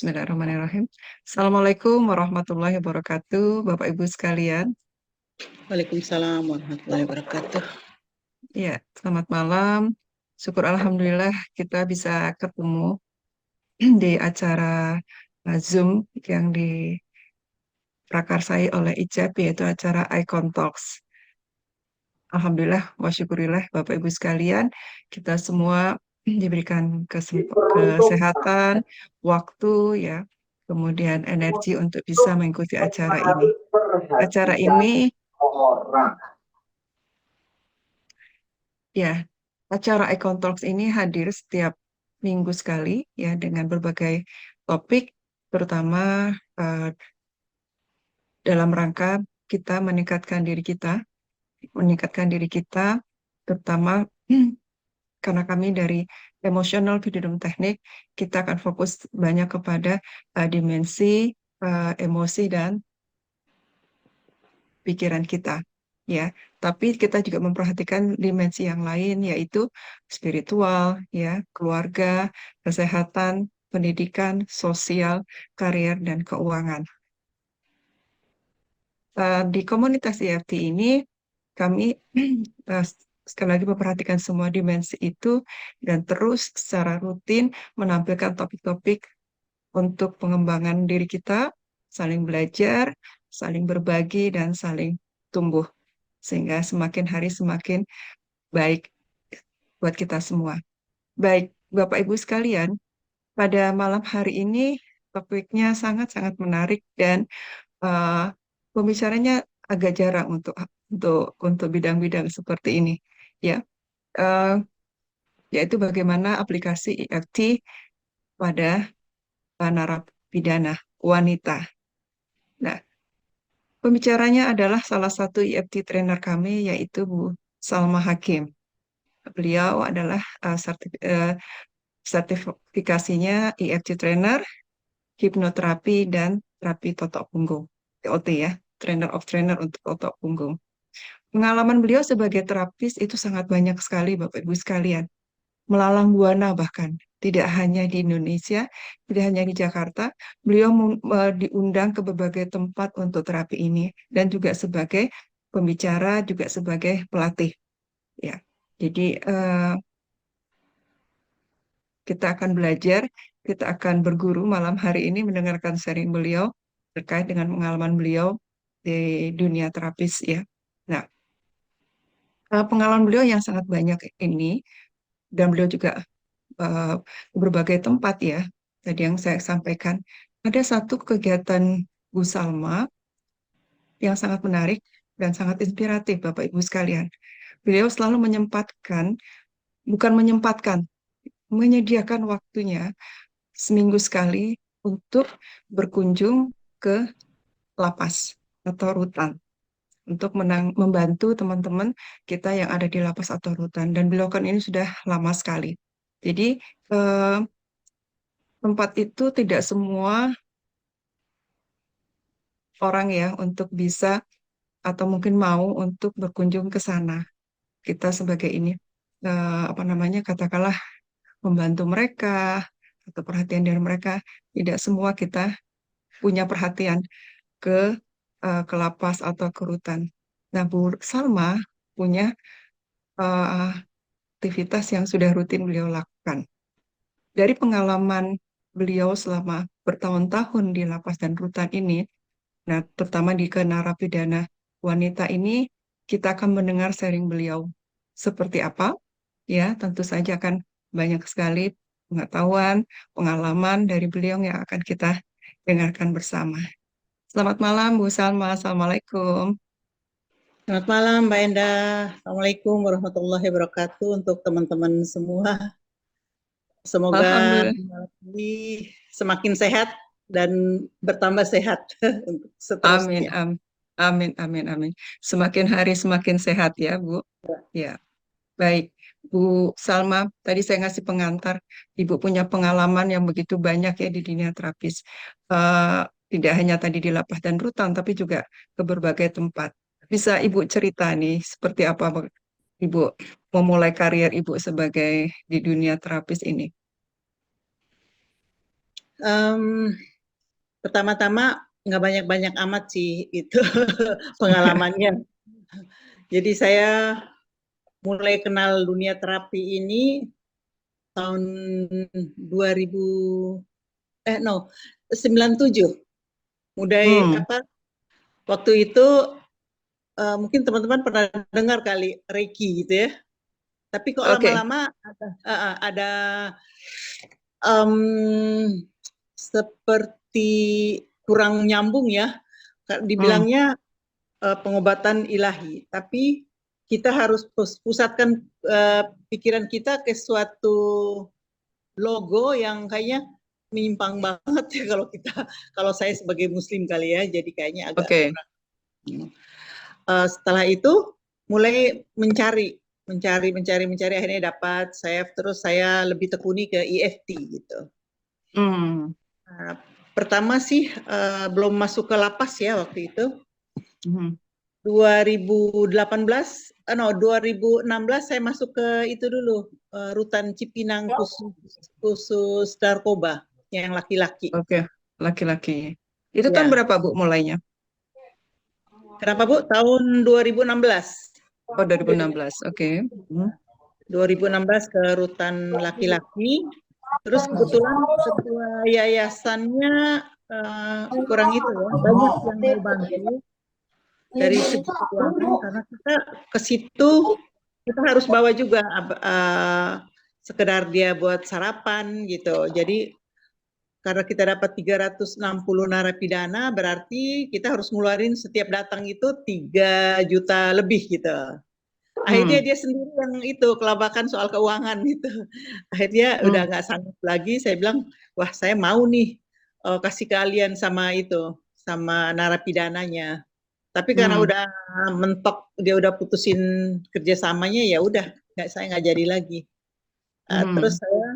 Bismillahirrahmanirrahim. Assalamualaikum warahmatullahi wabarakatuh, Bapak Ibu sekalian. Waalaikumsalam warahmatullahi wabarakatuh. Ya, selamat malam. Syukur Alhamdulillah kita bisa ketemu di acara Zoom yang diprakarsai oleh ICEP, yaitu acara Icon Talks. Alhamdulillah, wa syukurillah Bapak Ibu sekalian, kita semua diberikan kesehatan, waktu, ya, kemudian energi untuk bisa mengikuti acara ini. Acara ini Ya, acara Icon Talks ini hadir setiap minggu sekali ya dengan berbagai topik, terutama eh, dalam rangka kita meningkatkan diri kita, terutama karena kami dari Emotional Freedom Technique, kita akan fokus banyak kepada dimensi emosi dan pikiran kita, ya. Tapi kita juga memperhatikan dimensi yang lain, yaitu spiritual, ya, keluarga, kesehatan, pendidikan, sosial, karier, dan keuangan. Di komunitas EFT ini, kami eh, sekali lagi memperhatikan semua dimensi itu dan terus secara rutin menampilkan topik-topik untuk pengembangan diri kita, saling belajar, saling berbagi, dan saling tumbuh sehingga semakin hari semakin baik buat kita semua. Baik, Bapak Ibu sekalian, pada malam hari ini topiknya sangat-sangat menarik dan uh, pembicaranya agak jarang untuk bidang-bidang seperti ini, ya. Uh, Yaitu bagaimana aplikasi EFT pada narapidana wanita. Nah, pembicaranya adalah salah satu EFT trainer kami, yaitu Bu Salma Hakim. Beliau adalah sertifikasinya EFT trainer, hipnoterapi, dan terapi totok punggung. TOT ya, trainer of trainer untuk totok punggung. Pengalaman beliau sebagai terapis itu sangat banyak sekali, Bapak Ibu sekalian. Melalang buana bahkan. Tidak hanya di Indonesia, tidak hanya di Jakarta, beliau diundang ke berbagai tempat untuk terapi ini dan juga sebagai pembicara, juga sebagai pelatih. Ya, jadi kita akan belajar, kita akan berguru malam hari ini mendengarkan sharing beliau terkait dengan pengalaman beliau di dunia terapis ya. Nah, pengalaman beliau yang sangat banyak ini dan beliau juga eh, ke berbagai tempat ya. Tadi yang saya sampaikan, ada satu kegiatan Bu Salma yang sangat menarik dan sangat inspiratif Bapak Ibu sekalian. Beliau selalu bukan menyempatkan, menyediakan waktunya seminggu sekali untuk berkunjung ke lapas atau rutan untuk membantu teman-teman kita yang ada di lapas atau rutan. Dan beliau kan ini sudah lama sekali. Jadi eh, tempat itu tidak semua orang ya untuk bisa atau mungkin mau untuk berkunjung ke sana. Kita sebagai ini apa namanya katakanlah membantu mereka atau perhatian dari mereka. Tidak semua kita punya perhatian ke ke lapas atau ke rutan. Nah, Bu Salma punya eh, aktivitas yang sudah rutin beliau lakukan. Dari pengalaman beliau selama bertahun-tahun di lapas dan rutan ini, nah terutama di ke narapidana wanita ini, kita akan mendengar sharing beliau. Seperti apa? Ya, tentu saja akan banyak sekali pengetahuan, pengalaman dari beliau yang akan kita dengarkan bersama. Selamat malam, Bu Salma. Assalamualaikum. Selamat malam Mbak Endah. Assalamualaikum warahmatullahi wabarakatuh untuk teman-teman semua. Semoga Alhamdulillah. malam ini semakin sehat dan bertambah sehat untuk Amin, seterusnya. amin, amin, amin. Semakin hari semakin sehat ya, Bu. Ya, baik. Bu Salma, tadi saya ngasih pengantar. Ibu punya pengalaman yang begitu banyak ya di dunia terapis. Eh, Tidak hanya tadi di lapas dan rutan, tapi juga ke berbagai tempat. Bisa Ibu cerita nih, seperti apa Ibu memulai karier Ibu sebagai di dunia terapis ini? Em, Pertama-tama nggak banyak-banyak amat sih itu pengalamannya. Jadi saya mulai kenal dunia terapi ini tahun 2000 no 97. Mulai Hmm, apa waktu itu mungkin teman-teman pernah dengar kali Reiki gitu ya. Tapi kok oke. lama-lama ada um, seperti kurang nyambung ya. Hmm, Dibilangnya pengobatan ilahi, tapi kita harus pusatkan pikiran kita ke suatu logo yang kayaknya menyimpang banget ya kalau saya sebagai muslim kali ya, jadi kayaknya agak oke. kurang. Setelah itu mulai mencari akhirnya dapat saya terus saya lebih tekuni ke EFT gitu. Hmm, Nah, pertama sih belum masuk ke lapas ya waktu itu. hmm. 2018 no 2016 saya masuk ke itu dulu rutan Cipinang khusus narkoba yang laki-laki. Oke, laki-laki. Itu tahun Ya. berapa Bu mulainya? Kenapa Bu? Tahun 2016. Oh, 2016. Oke. Hmm. 2016 ke rutan laki-laki. Terus kebetulan ketua yayasannya kurang itu ya, banyak yang mau bantu dari segi keuangan karena kita ke situ kita harus bawa juga sekedar dia buat sarapan gitu. Jadi karena kita dapat 360 narapidana berarti kita harus ngeluarin setiap datang itu 3 juta lebih gitu. Akhirnya Hmm. dia sendiri yang itu kelabakan soal keuangan gitu. Akhirnya udah Hmm. nggak sanggup lagi. Saya bilang, wah saya mau nih kasih kalian sama itu, sama narapidananya. Tapi karena Hmm. udah mentok, dia udah putusin kerjasamanya, ya udah, saya nggak jadi lagi. Terus Hmm. saya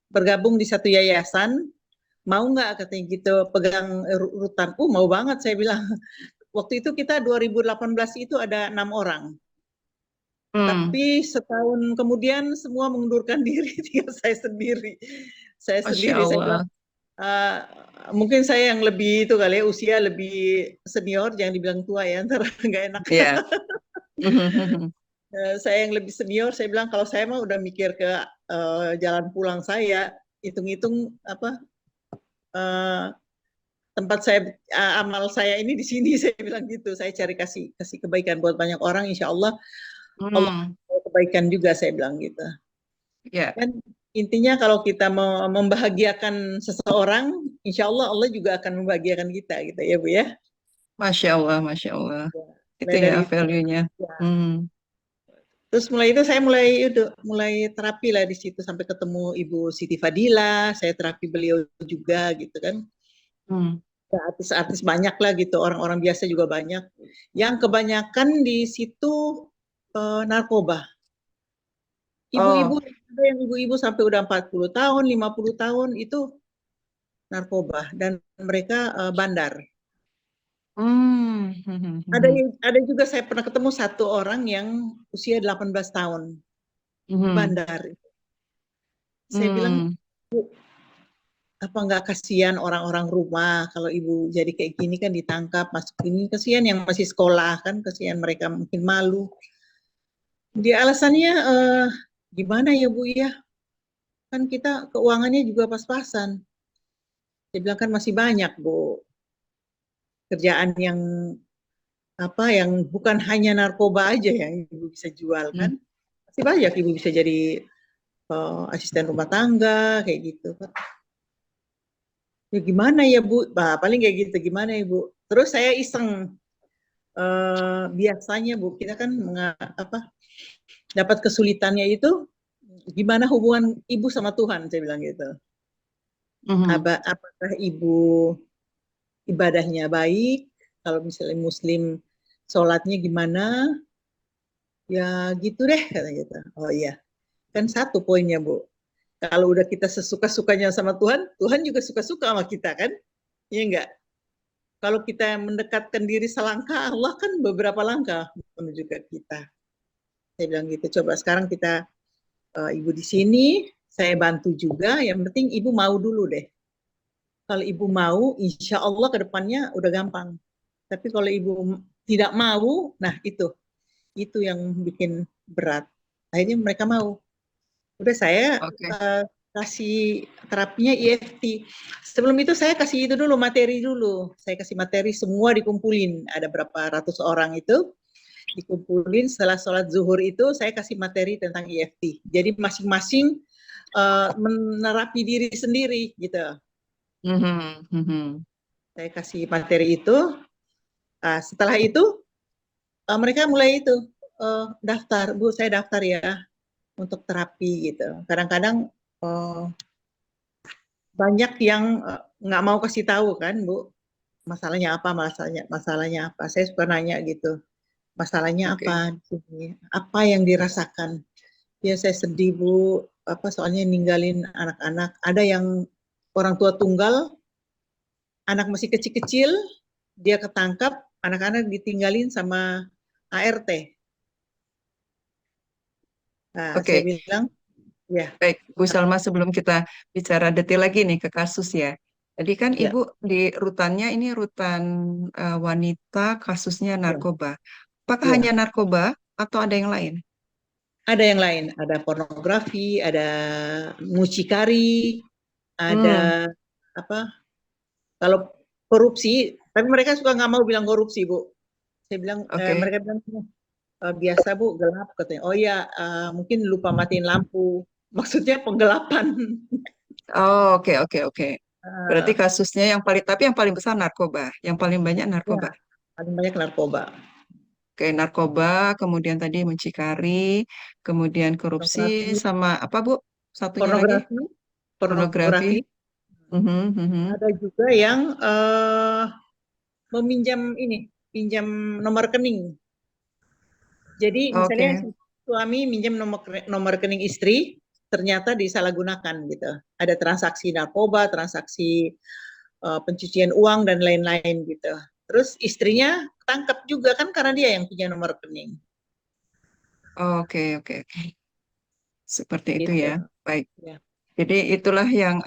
bergabung di satu yayasan, mau nggak katanya gitu, pegang rutan. Mau banget saya bilang. Waktu itu kita 2018 itu ada 6 orang. Hmm. Tapi setahun kemudian semua mengundurkan diri, tinggal saya sendiri. Masya Saya bilang, Allah. uh, mungkin saya yang lebih itu kali ya, usia lebih senior, jangan dibilang tua ya, ntar nggak enak. Ya. Saya yang lebih senior, saya bilang kalau saya mah udah mikir ke jalan pulang saya, hitung-hitung apa uh, tempat saya amal saya ini di sini saya bilang gitu. Saya cari kasih kasih kebaikan buat banyak orang, insya Allah Allah Hmm. kebaikan juga saya bilang gitu. Ya. Kan intinya kalau kita mau membahagiakan seseorang, insya Allah Allah juga akan membahagiakan kita gitu ya Bu ya. Masya Allah, Masya Allah. Itu Mulai ya dari itu. value-nya. Ya. Hmm. Terus mulai itu saya mulai terapi lah di situ sampai ketemu Ibu Siti Fadila, saya terapi beliau juga gitu kan. Hmm. Ya, artis-artis banyak lah gitu, orang-orang biasa juga banyak. Yang kebanyakan di situ narkoba. Ibu-ibu, Oh. ada yang ibu-ibu sampai udah 40 tahun, 50 tahun itu narkoba dan mereka bandar. Hmm. Ada juga saya pernah ketemu satu orang yang usia 18 tahun Hmm. bandar. Saya bilang, Hmm. Bu, apa nggak kasihan orang-orang rumah kalau ibu jadi kayak gini kan ditangkap masuk ini kasihan yang masih sekolah kan kasihan mereka mungkin malu. Dia alasannya gimana ya Bu ya kan kita keuangannya juga pas-pasan. Saya bilang kan masih banyak Bu kerjaan yang apa yang bukan hanya narkoba aja yang ibu bisa jual Hmm. kan masih banyak ibu bisa jadi asisten rumah tangga kayak gitu kan ya gimana ya Bu bah, paling kayak gitu gimana ya Bu terus saya iseng biasanya Bu kita kan apa dapat kesulitannya itu gimana hubungan ibu sama Tuhan saya bilang gitu Hmm. apakah ibu ibadahnya baik kalau misalnya muslim sholatnya gimana ya gitu deh kata gitu oh iya kan satu poinnya Bu kalau udah kita sesuka-sukanya sama Tuhan Tuhan juga suka-suka sama kita kan iya enggak kalau kita mendekatkan diri selangkah Allah kan beberapa langkah menuju ke kita saya bilang gitu coba sekarang kita ibu di sini saya bantu juga yang penting ibu mau dulu deh Kalau ibu mau, insya Allah ke depannya udah gampang. Tapi kalau ibu tidak mau, nah itu yang bikin berat. Akhirnya mereka mau. Udah saya Oke. kasih terapinya EFT. Sebelum itu saya kasih itu dulu, materi dulu. Saya kasih materi semua dikumpulin. Ada berapa ratus orang itu dikumpulin setelah sholat zuhur itu saya kasih materi tentang EFT. Jadi masing-masing menerapi diri sendiri gitu. Mhm, mhm. Saya kasih materi itu. Setelah itu mereka mulai itu daftar, Bu saya daftar ya untuk terapi gitu. Kadang-kadang banyak yang nggak mau kasih tahu kan, Bu, masalahnya apa, masalahnya apa. Saya suka nanya gitu, masalahnya Oke. apa di sini, apa yang dirasakan. Ya saya sedih, Bu, apa soalnya ninggalin anak-anak. Ada yang orang tua tunggal, anak masih kecil-kecil, dia ketangkap, anak-anak ditinggalin sama ART. Nah, saya Oke. bilang, ya, Baik, Bu Salma, sebelum kita bicara detail lagi nih ke kasus ya. Jadi kan ya, Ibu di rutannya ini rutan wanita kasusnya ya, narkoba. Apakah hanya ya. narkoba atau ada yang lain? Ada yang lain, ada pornografi, ada mucikari, Hmm, ada apa? Kalau korupsi, tapi mereka suka nggak mau bilang korupsi, Bu. Saya bilang, oke. mereka bilang biasa Bu, gelap katanya. Oh ya, mungkin lupa matiin lampu. Maksudnya penggelapan. Oh, oke, oke, oke. Berarti Eh, kasusnya yang paling, tapi yang paling besar narkoba, yang paling banyak ya, narkoba. paling banyak narkoba. Oke, narkoba, kemudian tadi mucikari, kemudian korupsi, Pornografi, sama apa Bu? Satunya lagi? pornografi, Pornografi. pornografi. Mhm, mhm. Ada juga yang meminjam ini, pinjam nomor rekening. Jadi misalnya Oke, suami minjem nomor rekening istri, ternyata disalahgunakan gitu. Ada transaksi narkoba, transaksi pencucian uang dan lain-lain gitu. Terus istrinya tangkap juga kan karena dia yang punya nomor rekening. oke, oke, oke. Seperti itu Gitu. ya. Baik. Ya. Jadi itulah yang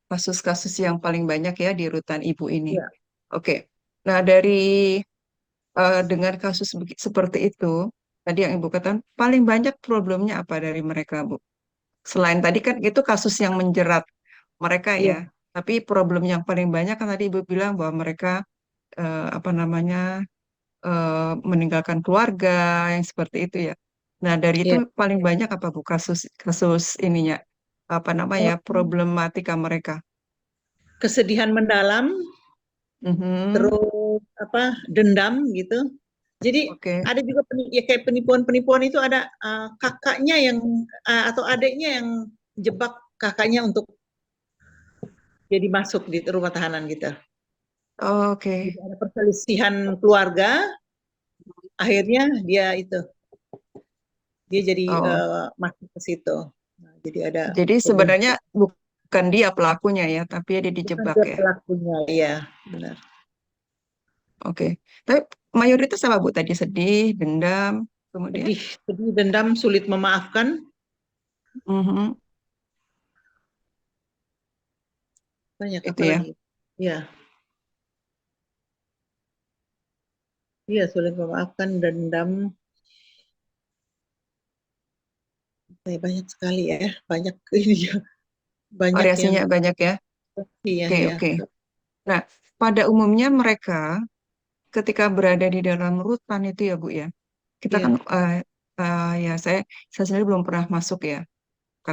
kasus-kasus yang paling banyak ya di rutan ibu ini. Ya. Oke. Nah, dari dengan kasus seperti itu, tadi yang ibu katakan, paling banyak problemnya apa dari mereka, Bu? Selain tadi kan itu kasus yang menjerat mereka ya, Iya. tapi problem yang paling banyak kan tadi ibu bilang bahwa mereka apa namanya meninggalkan keluarga yang seperti itu ya. Nah, dari itu Iya. paling banyak apa Bu kasus kasus ininya apa namanya problematika mereka. Kesedihan mendalam, Mhm. terus apa dendam gitu. Jadi Oke. ada juga ya kayak penipuan-penipuan itu ada kakaknya yang atau adiknya yang jebak kakaknya untuk jadi masuk di rumah tahanan gitu. Oke. Jadi ada perselisihan keluarga, akhirnya dia jadi Oh, masuk ke situ. Nah, jadi ada jadi problem. sebenarnya bukan dia pelakunya ya, tapi dia Bukan dijebak dia ya. pelakunya, ya benar. Oke. Tapi mayoritas apa Bu tadi sedih, dendam, kemudian Sedih, sedih, dendam, sulit memaafkan, mhm, banyak itu apa ya. lagi? Ya, iya sulit memaafkan, dendam, banyak sekali ya, banyak ini ya, banyak yang Variasinya banyak ya. iya Oke, ya. oke. Nah, pada umumnya mereka ketika berada di dalam rutan itu ya Bu ya, kita kan Iya, ya saya sendiri belum pernah masuk ya,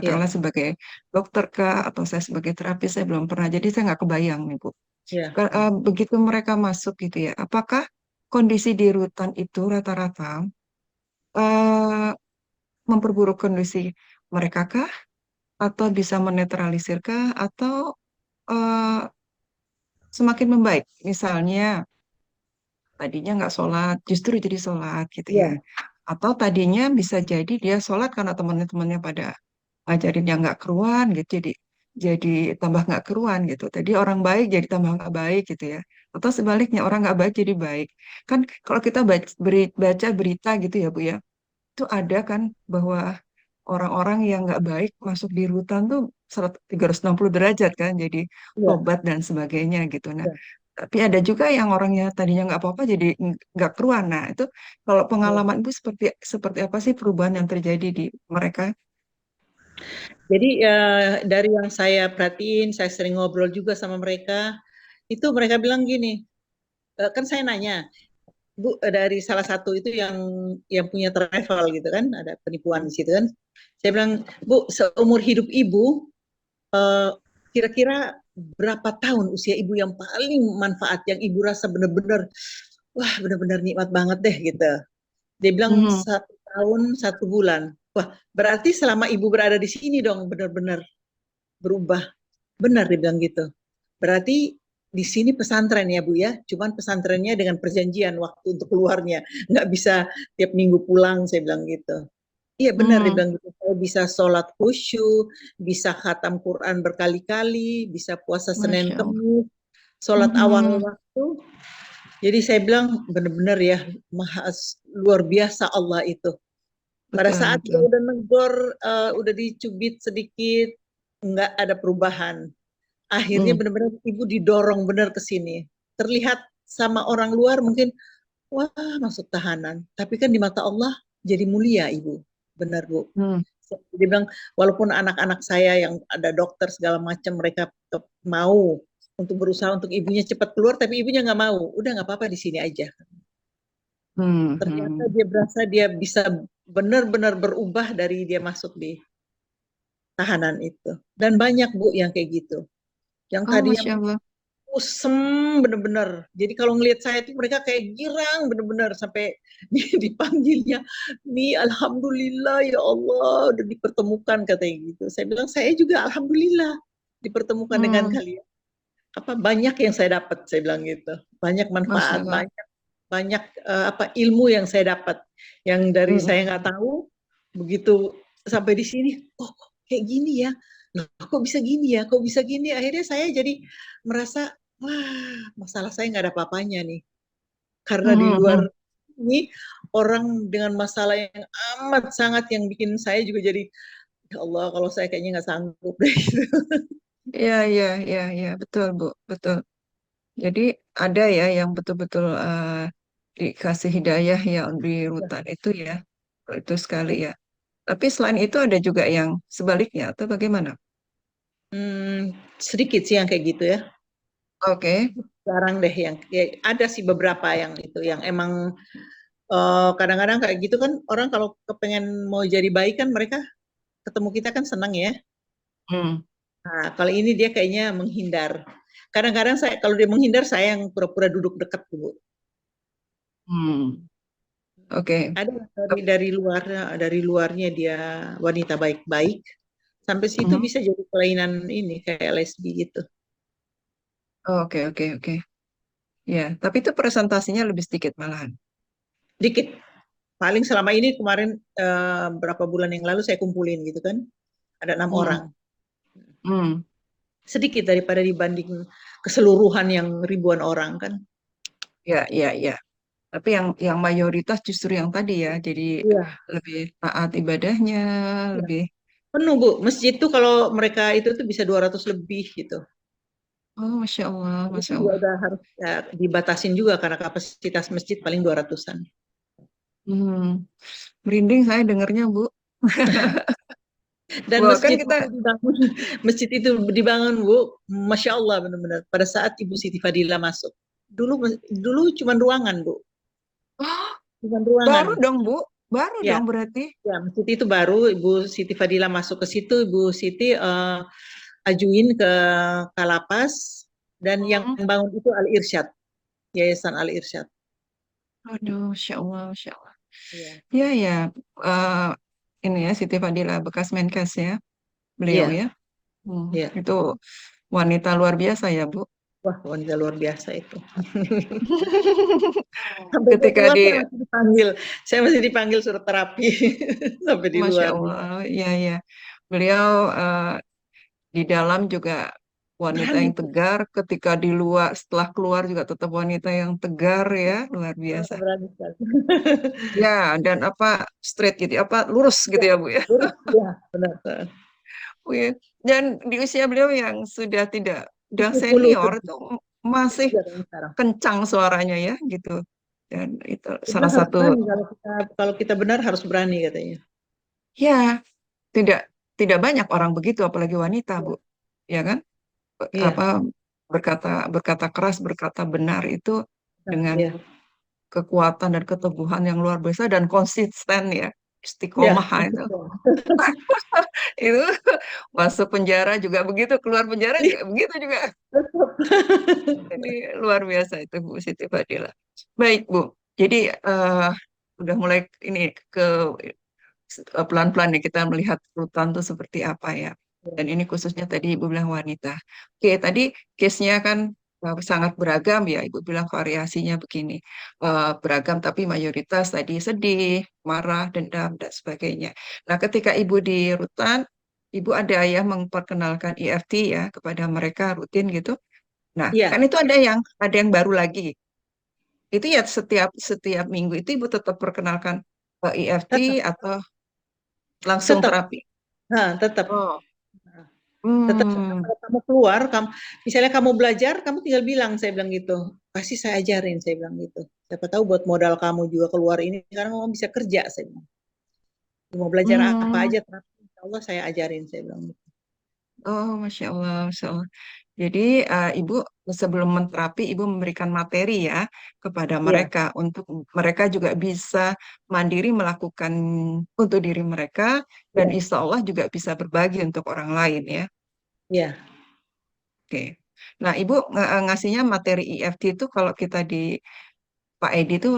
iya, katakanlah sebagai dokter kah atau saya sebagai terapis saya belum pernah, jadi saya nggak kebayang nih Bu. iya, Begitu mereka masuk gitu ya, apakah kondisi di rutan itu rata-rata eh, memperburuk kondisi mereka kah, atau bisa menetralisir kah, atau eh, semakin membaik? Misalnya tadinya nggak sholat, justru jadi sholat gitu ya. iya, Atau tadinya bisa jadi dia sholat karena teman-temannya pada ngajarin yang nggak keruan gitu, jadi tambah nggak keruan gitu. Tadi orang baik jadi tambah nggak baik gitu ya. Atau sebaliknya orang nggak baik jadi baik. Kan kalau kita baca berita gitu ya Bu ya, itu ada kan bahwa orang-orang yang nggak baik masuk di rutan tuh 360 derajat kan, jadi Iya, tobat dan sebagainya gitu. Nah, iya, tapi ada juga yang orangnya tadinya nggak apa-apa jadi nggak keruan. Nah, itu kalau iya. pengalaman itu seperti seperti apa sih perubahan yang terjadi di mereka? Jadi dari yang saya perhatiin, saya sering ngobrol juga sama mereka, itu mereka bilang gini, kan saya nanya, Bu, dari salah satu itu yang punya travel gitu kan, ada penipuan di situ kan. Saya bilang, Bu, seumur hidup Ibu, eh, kira-kira berapa tahun usia Ibu yang paling manfaat, yang Ibu rasa benar-benar, wah benar-benar nikmat banget deh gitu. Dia bilang Mhm. 1 tahun 1 bulan. Wah, berarti selama Ibu berada di sini dong benar-benar berubah. Benar dia bilang gitu. Berarti di sini pesantren ya Bu ya, cuman pesantrennya dengan perjanjian waktu untuk keluarnya, nggak bisa tiap minggu pulang, saya bilang gitu. Iya benar dia Hmm, bilang gitu, saya bisa sholat khusyuk, bisa khatam Quran berkali-kali, bisa puasa Senin Masya Allah. Kemis, sholat awal Mhm. waktu. Jadi saya bilang benar-benar ya, maha luar biasa Allah itu. Pada Betul, saat dia betul. udah negor, udah dicubit sedikit, nggak ada perubahan. Akhirnya Hmm. benar-benar ibu didorong benar ke sini. Terlihat sama orang luar mungkin, wah masuk tahanan. Tapi kan di mata Allah jadi mulia ibu. Benar bu. Hmm. Dia bilang, walaupun anak-anak saya yang ada dokter segala macam, mereka mau untuk berusaha untuk ibunya cepat keluar, tapi ibunya nggak mau. Udah nggak apa-apa di sini aja. Hmm. Ternyata Hmm. dia berasa dia bisa benar-benar berubah dari dia masuk di tahanan itu. Dan banyak bu yang kayak gitu. Yang Oh, tadinya Masya Allah. usem bener-bener. Jadi kalau ngelihat saya tuh mereka kayak girang bener-bener sampai dipanggilnya, Mi, Alhamdulillah ya Allah udah dipertemukan katanya gitu. Saya bilang saya juga Alhamdulillah dipertemukan dengan Hmm. kalian. Apa banyak yang saya dapat, saya bilang gitu. Banyak Masya manfaat, Allah. banyak banyak apa ilmu yang saya dapat yang dari Hmm. saya nggak tahu begitu sampai di sini oh kayak gini ya. Loh, kok bisa gini ya, kok bisa gini, akhirnya saya jadi merasa wah masalah saya nggak ada apa-apanya nih karena di Hmm. luar Hmm. ini orang dengan masalah yang amat sangat yang bikin saya juga jadi ya Allah kalau saya kayaknya nggak sanggup deh. Iya, iya, iya, iya, betul, Bu, betul. Jadi ada ya yang betul-betul dikasih hidayah ya di rutan itu ya, itu sekali ya. Tapi selain itu ada juga yang sebaliknya atau bagaimana? Hmm, sedikit sih yang kayak gitu ya. Oke. Jarang deh yang ya, ada sih beberapa yang itu yang emang kadang-kadang kayak gitu kan orang kalau kepengen mau jadi baik kan mereka ketemu kita kan senang ya. Hmm. Nah, kalau ini dia kayaknya menghindar. Kadang-kadang saya kalau dia menghindar saya yang pura-pura duduk dekat Bu. Hmm. Oke. Ada dari luarnya dia wanita baik-baik sampai situ Mhm. bisa jadi kelainan ini kayak lesbi gitu. Oke, oke, oke. Ya, tapi itu presentasinya lebih sedikit malahan. Dikit. Paling selama ini kemarin berapa bulan yang lalu saya kumpulin gitu kan. Ada 6 orang. Hmm. Hmm. Sedikit daripada dibanding keseluruhan yang ribuan orang kan. Ya, ya, ya. Tapi yang mayoritas justru yang tadi ya, jadi Iya. lebih taat ibadahnya, Iya. lebih. Penuh Bu, masjid tuh kalau mereka itu tuh bisa 200 lebih gitu. Oh, Masya Allah, Itu Masya juga Allah. udah harus ya, dibatasin juga karena kapasitas masjid paling 200-an. Hmm. Merinding saya dengarnya, Bu. Dan Wah, kan masjid kita. itu dibangun, masjid itu dibangun Bu, masya Allah benar-benar. Pada saat Ibu Siti Fadila masuk, dulu cuma ruangan Bu, Oh, cuma baru ruangan. dong, Bu. Baru Ya, dong berarti. ya masjid itu baru Ibu Siti Fadila masuk ke situ, Ibu Siti ajuin ke Kalapas dan yang Hmm. bangun itu Al Irsyad, Yayasan Al Irsyad. Aduh, Masya Allah, Masya Allah. Iya. Ya, ya. Eh, ini ya, Siti Fadila, bekas Menkes ya, beliau Iya, ya. Hmm. iya. Itu wanita luar biasa ya, Bu. Wah, wanita luar biasa itu. Sampai dia Ketika keluar di, saya masih dipanggil. Saya masih dipanggil surat terapi sampai di Masya luar. Allah, ya, ya. Beliau di dalam juga. wanita Berani yang tegar, ketika di luar, setelah keluar juga tetap wanita yang tegar ya, luar biasa. berani sekali. Ya, dan apa straight gitu, apa lurus gitu Ya, ya Bu ya. lurus ya, benar. Bu ya. Dan di usia beliau yang sudah tidak, udah 70 senior itu masih sekarang. kencang suaranya ya gitu. Dan itu Dia salah bilang harus satu berani, kalau kita benar harus berani katanya. ya tidak tidak banyak orang begitu apalagi wanita Bu. Iya, Ya kan? Apa iya, berkata berkata keras, berkata benar itu dengan iya, kekuatan dan keteguhan yang luar biasa dan konsisten ya. iya, Istiqomah itu. Itu masuk penjara juga begitu, keluar penjara juga begitu juga. Jadi luar biasa itu Bu Siti Fadila. Baik Bu, jadi udah mulai ini ke pelan-pelan nih kita melihat rutan tuh seperti apa ya. Dan ini khususnya tadi Ibu bilang wanita. Oke, tadi case-nya kan sangat beragam ya. Ibu bilang variasinya begini. Beragam tapi mayoritas tadi sedih, marah, dendam, dan sebagainya. Nah, ketika Ibu di rutan, Ibu ada ya memperkenalkan EFT ya kepada mereka rutin gitu. Nah, kan iya, itu ada yang baru lagi. Itu ya setiap setiap minggu itu Ibu tetap perkenalkan EFT tetap, atau langsung tetap, terapi. nah, tetap, Oh, tetap. hmm, Kalau kamu keluar, misalnya kamu belajar, kamu tinggal bilang, saya bilang gitu. Pasti saya ajarin, saya bilang gitu. Siapa tahu buat modal kamu juga keluar ini, karena kamu bisa kerja, saya bilang. Mau belajar apa hmm. aja, tapi insya Allah saya ajarin, saya bilang gitu. Oh, Masya Allah, Masya Allah. Jadi, Ibu sebelum menterapi, Ibu memberikan materi ya kepada Iya, mereka untuk mereka juga bisa mandiri melakukan untuk diri mereka dan iya, insya Allah juga bisa berbagi untuk orang lain ya. iya. Oke. Nah, Ibu ngasihnya materi EFT itu kalau kita di Pak Edi itu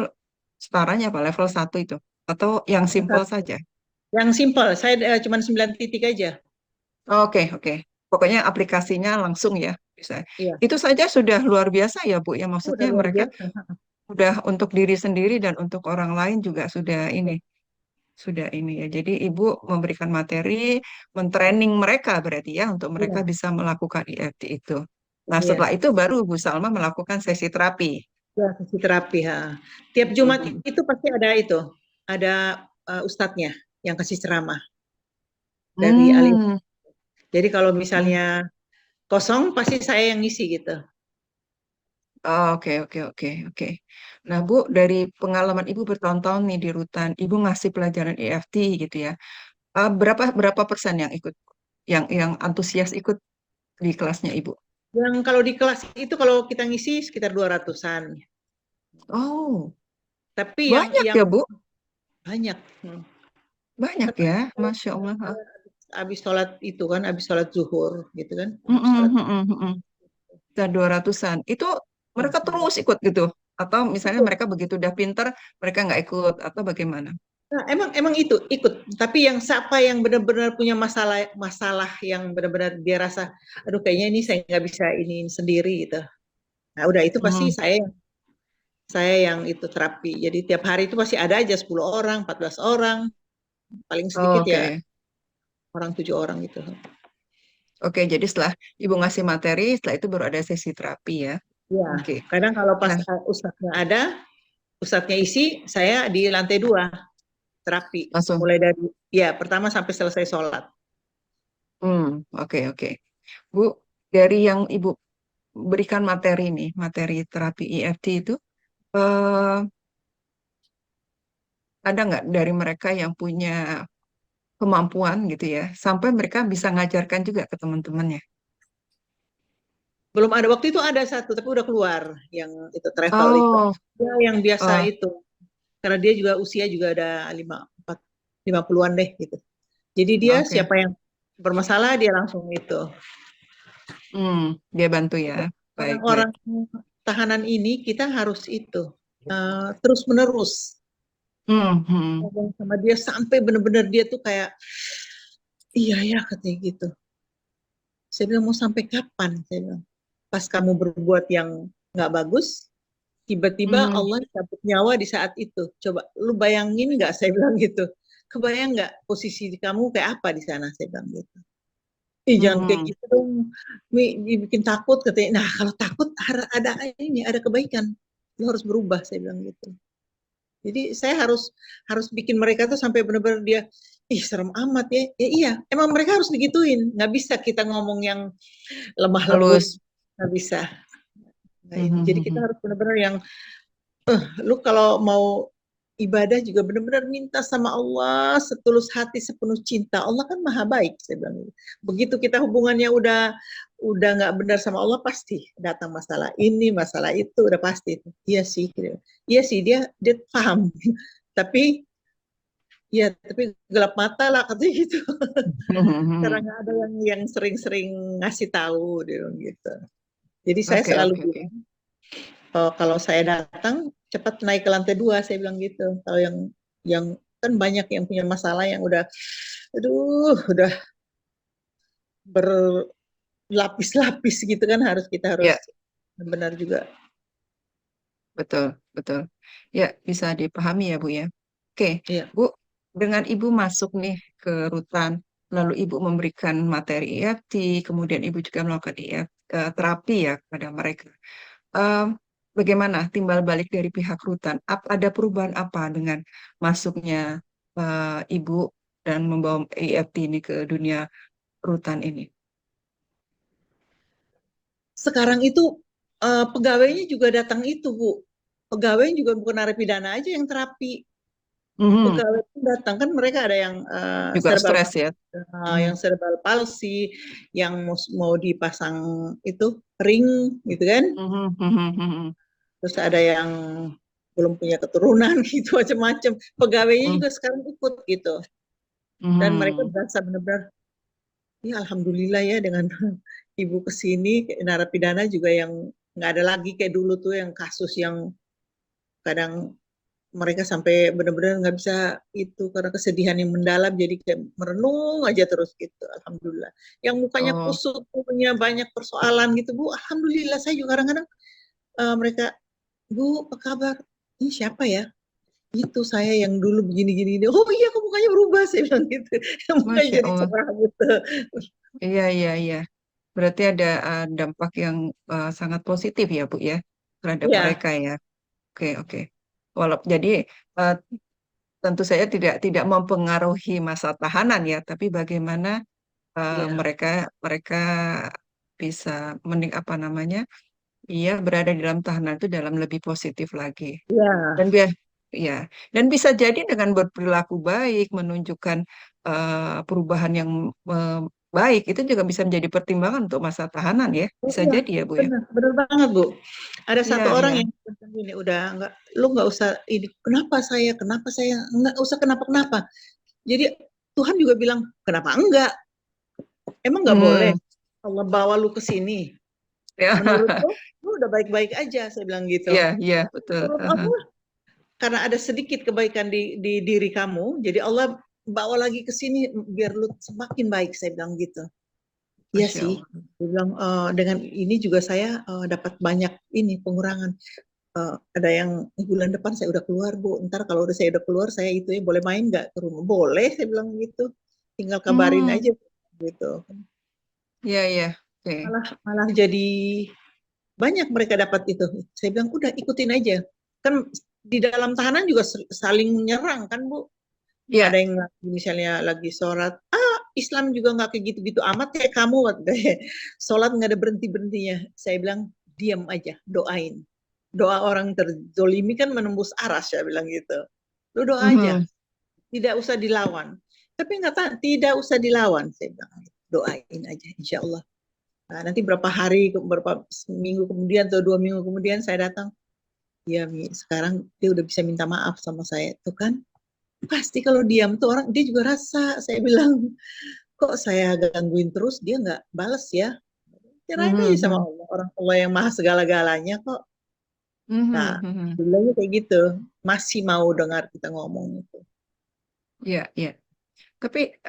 setaranya apa? Level 1 itu? Atau yang simpel saja? Yang simpel, saya cuma 9 titik aja. Oke, oke. Pokoknya aplikasinya langsung ya bisa. Iya, Itu saja sudah luar biasa ya, Bu. Ya udah maksudnya luar mereka biasa. udah untuk diri sendiri dan untuk orang lain juga Iya, sudah ini ya. Jadi Ibu memberikan materi, mentraining mereka berarti ya untuk mereka iya, bisa melakukan EFT itu. Nah, setelah iya. itu baru Bu Salma melakukan sesi terapi. Ya, sesi terapi. Ha. Tiap Jumat Mhm. itu pasti ada itu, ada ustadznya yang kasih ceramah dari alim. Hmm. Jadi kalau Hmm. misalnya kosong, pasti saya yang ngisi gitu. Oh, oke, oke, oke, oke. Nah, Bu, dari pengalaman Ibu bertahun-tahun nih di rutan, Ibu ngasih pelajaran EFT gitu ya. Berapa berapa persen yang ikut, yang antusias ikut di kelasnya Ibu? Yang kalau di kelas itu kalau kita ngisi sekitar 200-an. Oh, Tapi banyak yang ya, Bu? banyak. Banyak Karena ya, saya Masya Allah. habis sholat itu kan, habis sholat zuhur gitu kan. Habis Mm-mm, sholat. mm-mm, mm-mm. Dan 200-an. Itu Ya, mereka terus ikut gitu? Atau misalnya ikut. mereka begitu udah pinter, mereka nggak ikut? Atau bagaimana? Nah, emang itu ikut. Tapi yang siapa yang benar-benar punya masalah masalah yang benar-benar dia rasa, aduh kayaknya ini saya nggak bisa ini sendiri gitu. Nah udah itu pasti Hmm, saya yang itu terapi. Jadi tiap hari itu pasti ada aja 10 orang, 14 orang, paling sedikit ya oke. orang 7 orang gitu. Oke, jadi setelah Ibu ngasih materi, setelah itu baru ada sesi terapi ya. Ya, Oke. kadang kalau pas Nah, ustadznya ada, ustadznya isi, saya di lantai 2 terapi. langsung. Mulai dari ya pertama sampai selesai sholat. Hmm, oke, oke. Bu, dari yang Ibu berikan materi nih, materi terapi EFT itu, eh, ada nggak dari mereka yang punya kemampuan gitu ya, sampai mereka bisa ngajarkan juga ke teman-temannya? Belum ada waktu itu ada satu, tapi udah keluar yang itu travel itu. Oh, Ya, yang biasa oh, itu. Karena dia juga usia juga ada 50-an deh gitu. Jadi dia oke. siapa yang bermasalah dia langsung itu. Hmm, dia bantu ya. Baik, baik. Orang-orang tahanan ini kita harus itu terus menerus Hmm, hmm. ngomong sama dia sampai benar-benar dia tuh kayak iya ya katanya gitu. Saya bilang mau sampai kapan? Saya bilang pas kamu berbuat yang nggak bagus, tiba-tiba Hmm. Allah cabut nyawa di saat itu. Coba lu bayangin nggak? Saya bilang gitu. Kebayang nggak posisi kamu kayak apa di sana? Saya bilang gitu. Ih, jangan kayak Hmm. gitu dong. Bikin takut katanya. Nah, kalau takut ada ini, ada kebaikan. Lu harus berubah, saya bilang gitu. Jadi saya harus harus bikin mereka tuh sampai benar-benar dia, ih serem amat ya. Ya iya, emang mereka harus digituin. Nggak bisa kita ngomong yang lemah lembut, Halus. nggak bisa. Nah, Hmm, ini. hmm, Jadi hmm, kita hmm. harus benar-benar yang lu kalau mau ibadah juga benar-benar minta sama Allah setulus hati sepenuh cinta. Allah kan maha baik, saya bilang. Begitu kita hubungannya udah nggak benar sama Allah, pasti datang masalah ini masalah itu, udah pasti. Iya sih, gitu. Iya sih, dia dia paham. Tapi ya tapi gelap mata lah katanya gitu. Hmm, hmm, Karena hmm. nggak ada yang sering-sering ngasih tahu dia bilang gitu. Jadi saya Oke, selalu oke, oke. bilang, kalau saya datang cepat naik ke lantai 2, saya bilang gitu. Kalau yang kan banyak yang punya masalah yang aduh, udah berlapis-lapis gitu kan, kita harus Ya, benar juga. betul, betul. Ya, bisa dipahami ya, Bu ya. Oke, Iya, Bu, dengan Ibu masuk nih ke rutan, lalu Ibu memberikan materi EFT, kemudian Ibu juga melakukan terapi ya kepada mereka. Em, Bagaimana timbal balik dari pihak rutan? Ada perubahan apa dengan masuknya Ibu dan membawa EFT ini ke dunia rutan ini? sekarang itu pegawainya juga datang itu, Bu. Pegawai juga bukan narapidana aja yang terapi. Mhm. Pegawai itu datang kan, mereka ada yang Juga stres ya. Mhm. cerebral palsy, yang mau dipasang itu ring gitu kan. Mhm, mhm, mhm, Terus ada yang belum punya keturunan gitu, macam-macam. Pegawainya mhm, juga sekarang ikut gitu. Dan mereka mhm. berasa benar-benar, ya alhamdulillah ya dengan ibu kesini, narapidana juga yang nggak ada lagi kayak dulu tuh yang kasus yang kadang mereka sampai benar-benar nggak bisa itu karena kesedihan yang mendalam, jadi kayak merenung aja terus gitu. Alhamdulillah. Yang mukanya Oh, kusut, punya banyak persoalan gitu, Bu. Alhamdulillah, saya juga kadang-kadang mereka, Bu, apa kabar? Ini siapa ya? Itu saya yang dulu begini-gini. Oh iya, kok mukanya berubah, saya bilang gitu. Mukanya Masya jadi Allah. cerah gitu. Iya, iya, iya. Berarti ada dampak yang sangat positif ya, Bu ya, terhadap Ya, mereka ya. Oke, oke. Jadi eh, tentu saja tidak mempengaruhi masa tahanan ya, tapi bagaimana ya, mereka mereka bisa apa namanya? Iya, berada di dalam tahanan itu dalam lebih positif lagi. ya, Dan ya, dan bisa jadi dengan berperilaku baik, menunjukkan perubahan yang eh, baik, itu juga bisa menjadi pertimbangan untuk masa tahanan ya. oh Bisa iya, jadi ya, Bu ya. benar, benar banget, Bu. Ada satu Iya, orang iya. yang ini udah nggak, lu nggak usah ini, kenapa saya nggak usah kenapa-kenapa. Jadi Tuhan juga bilang, kenapa enggak? Emang nggak boleh Hmm. Allah bawa lu ke sini? Ya, Menurut lu udah baik-baik aja, saya bilang iya, gitu. iya, betul. Menurut Aha. Allah, karena ada sedikit kebaikan di diri kamu, jadi Allah bawa lagi ke sini biar lu semakin baik, saya bilang gitu. Iya Masya sih, Allah. dia bilang dengan ini juga saya dapat banyak ini pengurangan. Ada yang bulan depan saya udah keluar, Bu. Ntar kalau udah saya udah keluar, saya itu ya boleh main nggak ke rumah? Boleh, saya bilang gitu. Tinggal kabarin Hmm, aja gitu. iya, iya. Oke. Malah malah jadi banyak mereka dapat itu. Saya bilang udah ikutin aja. Kan di dalam tahanan juga saling menyerang kan, Bu. Ada Iya. yang misalnya lagi sholat, Islam juga nggak kayak gitu-gitu amat kayak kamu. Sholat nggak ada berhenti-berhentinya. Saya bilang diam aja, doain. Doa orang terzolimi kan menembus aras, saya bilang gitu. Lu doa aja, Mhm. tidak usah dilawan. Tapi nggak tahu, tidak usah dilawan, saya bilang. Doain aja, insya Allah. Nah, nanti berapa hari, berapa minggu kemudian atau 2 minggu kemudian saya datang, ya Mi, sekarang dia udah bisa minta maaf sama saya. Tuh kan, pasti kalau diam tuh orang, dia juga rasa, saya bilang, kok saya gangguin terus, dia nggak balas ya. Kirain aja sama Mhm. Allah, orang Allah yang maha segala-galanya kok. Nah, Mhm. Mhm. bilangnya kayak gitu, masih mau dengar kita ngomong itu. Iya, iya. Tapi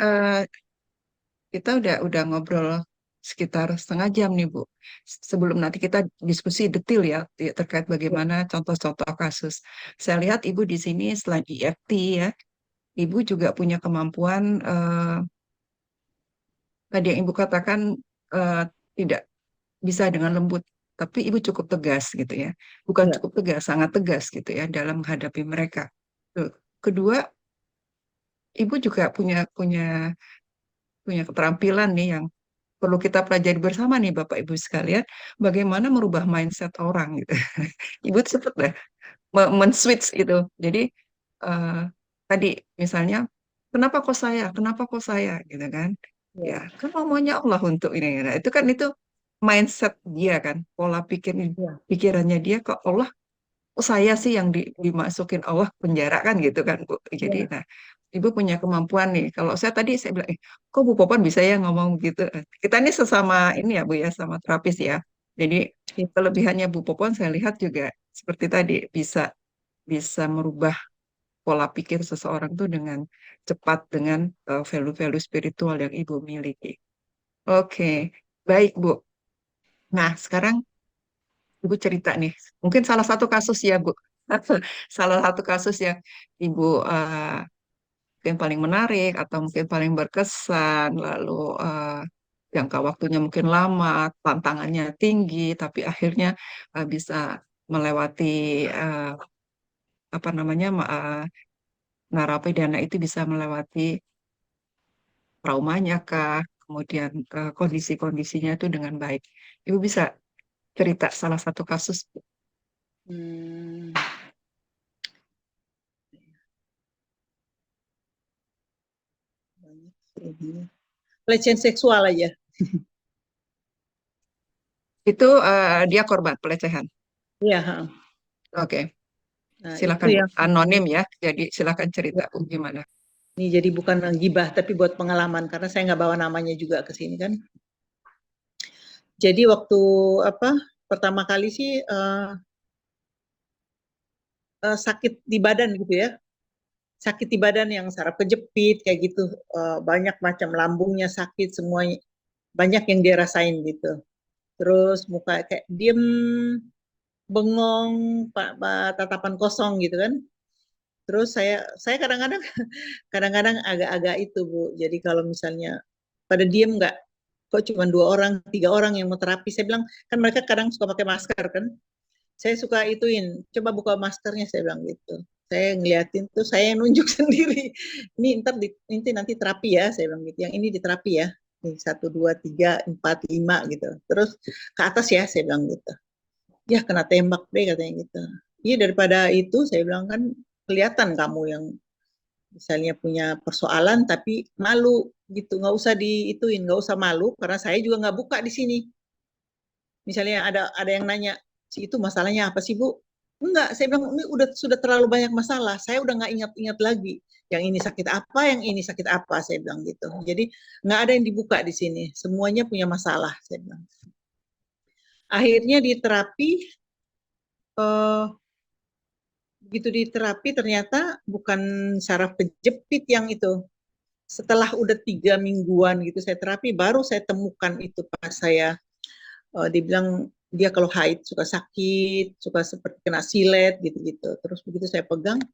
kita udah ngobrol sekitar setengah jam nih, Bu. Sebelum nanti kita diskusi detail ya terkait Ya, bagaimana contoh-contoh kasus. Saya lihat Ibu di sini selain EFT ya, Ibu juga punya kemampuan tadi yang Ibu katakan eh, tidak bisa dengan lembut, tapi Ibu cukup tegas gitu ya. Bukan Ya, cukup tegas, sangat tegas gitu ya dalam menghadapi mereka. Tuh. Kedua, Ibu juga punya punya punya keterampilan nih yang perlu kita pelajari bersama nih Bapak Ibu sekalian, bagaimana merubah mindset orang gitu. Ibu tuh sempet deh men-switch itu. Jadi eh, tadi misalnya, kenapa kok saya? Kenapa kok saya? Gitu kan? Ya, ya, kan maunya Allah untuk ini. Nah, itu kan itu mindset dia kan, pola pikir ya, pikirannya dia ke Allah. Oh, saya sih yang dimasukin Allah penjara kan gitu kan Bu. Jadi, ya, nah, Ibu punya kemampuan nih. Kalau saya tadi saya bilang, kok Bu Popon bisa ya ngomong gitu? Kita ini sesama ini ya Bu ya, sama terapis ya. Jadi ya. kelebihannya Bu Popon saya lihat juga seperti tadi bisa bisa merubah pola pikir seseorang tuh dengan cepat dengan value-value spiritual yang Ibu miliki. Oke, baik Bu. Nah, sekarang Ibu cerita nih, mungkin salah satu kasus ya Bu, salah satu kasus yang Ibu mungkin paling menarik atau mungkin paling berkesan, lalu jangka waktunya mungkin lama, tantangannya tinggi, tapi akhirnya bisa melewati eh, apa namanya narapidana itu bisa melewati traumanya kah, kemudian kondisi-kondisinya itu dengan baik. Ibu bisa cerita salah satu kasus. Hmm, banyak sih. Pelecehan seksual aja. Itu dia korban pelecehan. Iya, ha. Oke, Nah, itu silakan Bu. yang Anonim ya, jadi silakan cerita Bu gimana. ini jadi bukan gibah tapi buat pengalaman karena saya nggak bawa namanya juga ke sini kan. Jadi waktu apa pertama kali sih sakit di badan gitu ya, sakit di badan yang saraf kejepit kayak gitu, banyak macam lambungnya sakit semuanya, banyak yang dia rasain gitu. Terus muka kayak diem, bengong, tatapan kosong gitu kan. Terus saya kadang-kadang kadang-kadang agak-agak itu Bu. Jadi kalau misalnya pada diem nggak, kok cuma 2 orang, 3 orang yang mau terapi. Saya bilang kan mereka kadang suka pakai masker kan. Saya suka ituin, coba buka maskernya saya bilang gitu. Saya ngeliatin tuh, saya nunjuk sendiri. Ini ntar nanti terapi ya, saya bilang gitu. Yang ini di terapi ya. Nih, 1, 2, 3, 4, 5 gitu. Terus ke atas ya, saya bilang gitu. Ya kena tembak deh katanya gitu. Iya daripada itu saya bilang kan kelihatan kamu yang misalnya punya persoalan tapi malu gitu, nggak usah diituin, nggak usah malu karena saya juga nggak buka di sini. Misalnya ada yang nanya, si itu masalahnya apa sih Bu? Enggak, saya bilang ini udah sudah terlalu banyak masalah. Saya udah nggak ingat-ingat lagi. Yang ini sakit apa, yang ini sakit apa, saya bilang gitu. Jadi nggak ada yang dibuka di sini. Semuanya punya masalah, saya bilang. Akhirnya di terapi, eh, begitu di terapi ternyata bukan saraf kejepit yang itu. Setelah udah 3 mingguan gitu saya terapi, baru saya temukan itu pas saya dibilang dia kalau haid suka sakit, suka seperti kena silet gitu-gitu. Terus begitu saya pegang,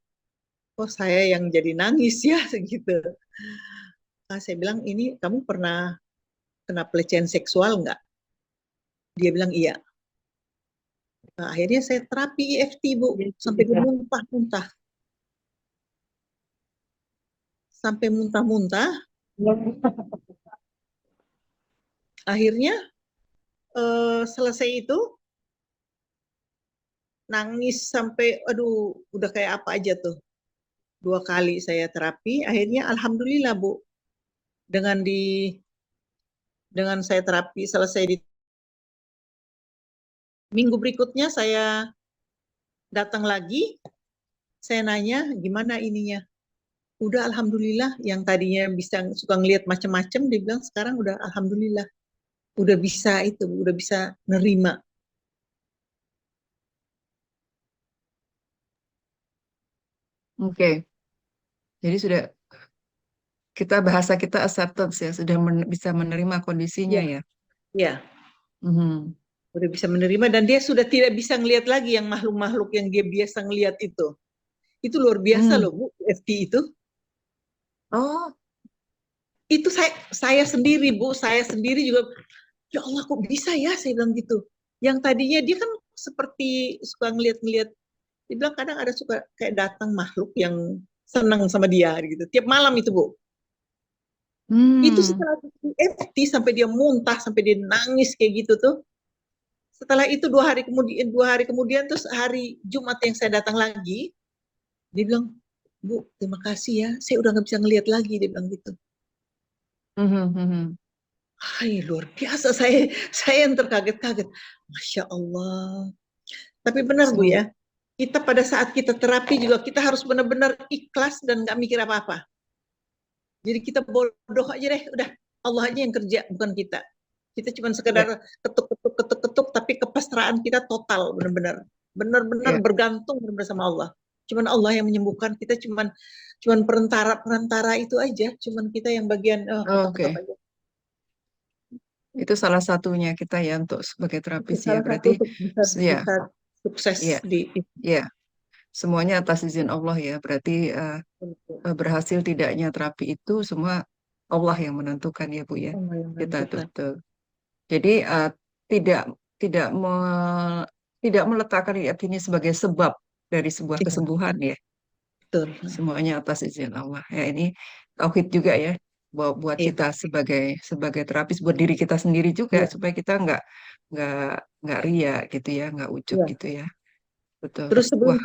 oh saya yang jadi nangis ya segitu. Nah, saya bilang ini kamu pernah kena pelecehan seksual nggak? Dia bilang iya. Nah, akhirnya saya terapi EFT Bu, sampai dia muntah-muntah, sampai muntah-muntah. Akhirnya selesai itu nangis sampai aduh udah kayak apa aja tuh. 2 kali saya terapi, akhirnya alhamdulillah Bu, dengan dengan saya terapi selesai di minggu berikutnya saya datang lagi, saya nanya gimana ininya. Udah alhamdulillah, yang tadinya bisa suka ngelihat macam-macam dibilang sekarang udah alhamdulillah, udah bisa itu, udah bisa nerima. Oke, jadi sudah kita bahasa kita acceptance ya, sudah bisa menerima kondisinya Iya, ya. iya, Mhm. udah bisa menerima dan dia sudah tidak bisa ngelihat lagi yang makhluk-makhluk yang dia biasa ngelihat itu. Itu luar biasa Hmm. loh Bu, FT itu. Oh, itu saya sendiri Bu, saya sendiri juga, ya Allah kok bisa ya, saya bilang gitu. Yang tadinya dia kan seperti suka ngeliat-ngeliat, dia bilang kadang ada suka kayak datang makhluk yang senang sama dia gitu. Tiap malam itu Bu. Itu Hmm. setelah FT sampai dia muntah, sampai dia nangis kayak gitu tuh. Setelah itu 2 hari kemudian terus hari Jumat yang saya datang lagi, dia bilang, Bu, terima kasih ya, saya udah nggak bisa ngelihat lagi, dia bilang gitu. Mhm, mhm. Hai, luar biasa, saya yang terkaget-kaget. Masya Allah. Tapi benar Bu Semua. ya, kita pada saat kita terapi juga kita harus benar-benar ikhlas dan nggak mikir apa-apa. Jadi kita bodoh aja deh, udah Allah aja yang kerja, bukan kita. Kita cuma Ya, sekedar ketuk-ketuk, tapi kepasrahan kita total, benar-benar, benar-benar ya. bergantung benar-benar sama Allah. Cuman Allah yang menyembuhkan, kita cuman cuman perantara itu aja, cuman kita yang bagian ketok-ketok Oke. aja. Itu salah satunya kita ya untuk sebagai Itu terapis ya. salah satu Berarti untuk bisa ya, bisa sukses ya, di ya. Semuanya atas izin Allah ya. Berarti itu. berhasil tidaknya terapi itu semua Allah yang menentukan ya Bu ya. Allah yang Kita tuh menentukan. betul. Jadi tidak tidak tidak meletakkan niat ini sebagai sebab dari sebuah Iya, kesembuhan ya. betul. Semuanya atas izin Allah. Ya ini tauhid juga ya buat Iya, kita sebagai sebagai terapis, buat diri kita sendiri juga iya, supaya kita nggak nggak ria gitu ya, nggak ujub iya. gitu ya. Betul. Terus Wah.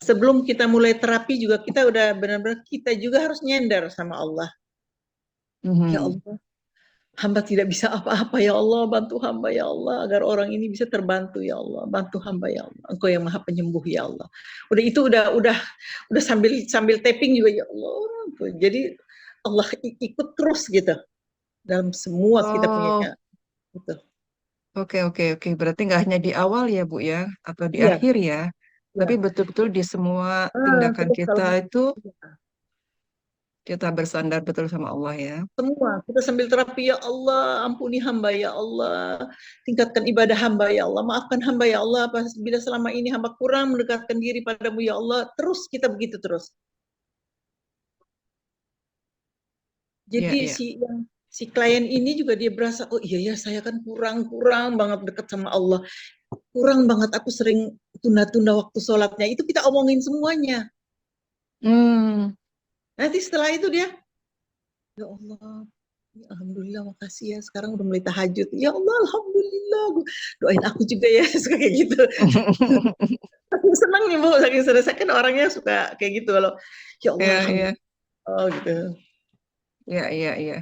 sebelum kita mulai terapi juga kita udah benar-benar kita juga harus nyender sama Allah. Ya Mhm. Allah, hamba tidak bisa apa-apa ya Allah, bantu hamba ya Allah agar orang ini bisa terbantu ya Allah, bantu hamba ya Allah. Engkau yang Maha Penyembuh ya Allah. Udah itu udah sambil sambil tapping juga ya Allah. Jadi Allah ikut terus gitu dalam semua kita punya Oh, gitu. oke oke oke. Berarti nggak hanya di awal ya Bu ya, atau di Iya, akhir ya, tapi iya. betul-betul di semua tindakan Terus kita kalau itu kita bersandar betul sama Allah ya. semua kita sambil terapi ya Allah, ampuni hamba ya Allah, tingkatkan ibadah hamba ya Allah, maafkan hamba ya Allah apabila selama ini hamba kurang mendekatkan diri padamu ya Allah, terus kita begitu terus. Iya Jadi iya. si klien ini juga dia berasa, oh iya ya saya kan kurang banget dekat sama Allah, kurang banget aku sering tunda-tunda waktu sholatnya, itu kita omongin semuanya. Hmm. Nanti setelah itu dia, ya Allah, ya Alhamdulillah, makasih ya. Sekarang udah mulai tahajud. Ya Allah, Alhamdulillah. Doain aku juga ya, suka kayak gitu. Saking senang nih Bu, saking senang. Saya kan orangnya suka kayak gitu. Kalau, ya Allah, Iya iya. Alhamdulillah. Oh, gitu. Iya iya iya.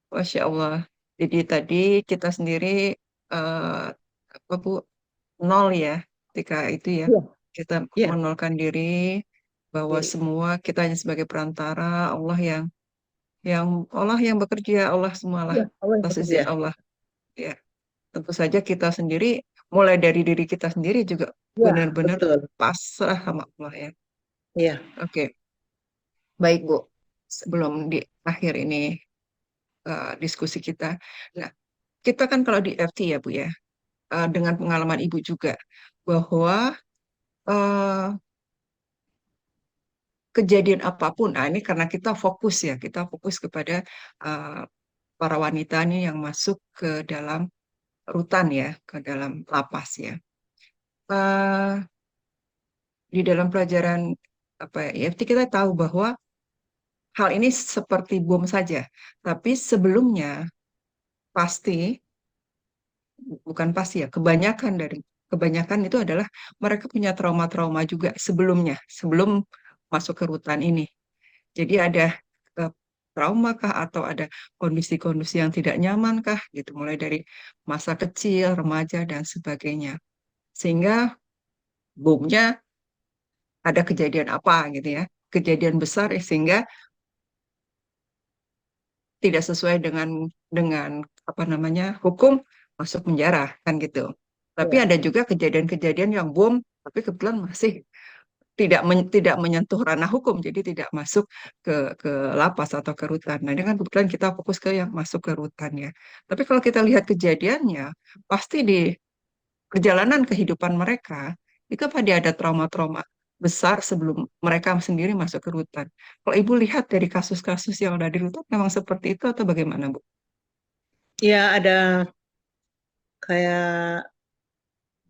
Masya Allah. Jadi tadi kita sendiri eh, apa Bu, nol ya, ketika itu ya Iya, kita iya. menolkan diri bahwa Betul. semua kita hanya sebagai perantara, yang Allah yang bekerja, Allah semualah Iya, Allah yang atas bekerja. izin Allah. Ya, tentu saja kita sendiri mulai dari diri kita sendiri juga Iya, benar-benar betul. pasrah sama Allah ya. Iya, Oke, baik Bu. Sebelum di akhir ini diskusi kita. Nah, kita kan kalau di FT ya Bu ya, dengan pengalaman Ibu juga bahwa eh, kejadian apapun, nah ini karena kita fokus kepada eh, para wanita ini yang masuk ke dalam rutan ya, ke dalam lapas ya. Eh, di dalam pelajaran apa ya, EFT kita tahu bahwa hal ini seperti bom saja, tapi sebelumnya pasti bukan pasti ya, kebanyakan itu adalah mereka punya trauma-trauma juga sebelumnya, sebelum masuk ke rutan ini. Jadi ada eh, trauma kah atau ada kondisi-kondisi yang tidak nyaman kah gitu, mulai dari masa kecil, remaja dan sebagainya. Sehingga bomnya ada kejadian apa gitu ya, kejadian besar sehingga tidak sesuai dengan apa namanya hukum masuk penjara kan gitu. Tapi iya, ada juga kejadian-kejadian yang bom, tapi kebetulan masih tidak menyentuh ranah hukum, jadi tidak masuk ke lapas atau ke rutan. Nah, ini kan kebetulan kita fokus ke yang masuk ke rutan ya. Tapi kalau kita lihat kejadiannya, pasti di perjalanan kehidupan mereka itu apa dia ada trauma-trauma besar sebelum mereka sendiri masuk ke rutan. Kalau Ibu lihat dari kasus-kasus yang ada di rutan, memang seperti itu atau bagaimana, Bu? Ya ada kayak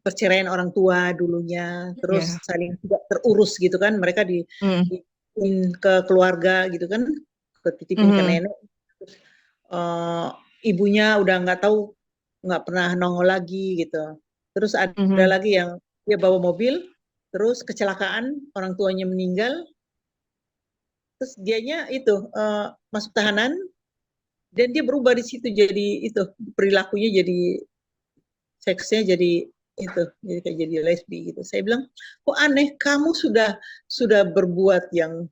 perceraian orang tua dulunya, terus Ya. saling tidak terurus gitu kan, mereka Hmm. dititipin ke keluarga gitu kan, ketitipin ke Mhm. nenek, uh, ibunya udah nggak tahu, nggak pernah nongol lagi gitu. Terus ada Mhm. lagi yang dia bawa mobil, terus kecelakaan, orang tuanya meninggal, terus dianya itu masuk tahanan, dan dia berubah di situ jadi itu, perilakunya jadi, seksnya jadi itu, jadi kayak jadi lesbi gitu. Saya bilang, kok aneh, kamu sudah berbuat yang,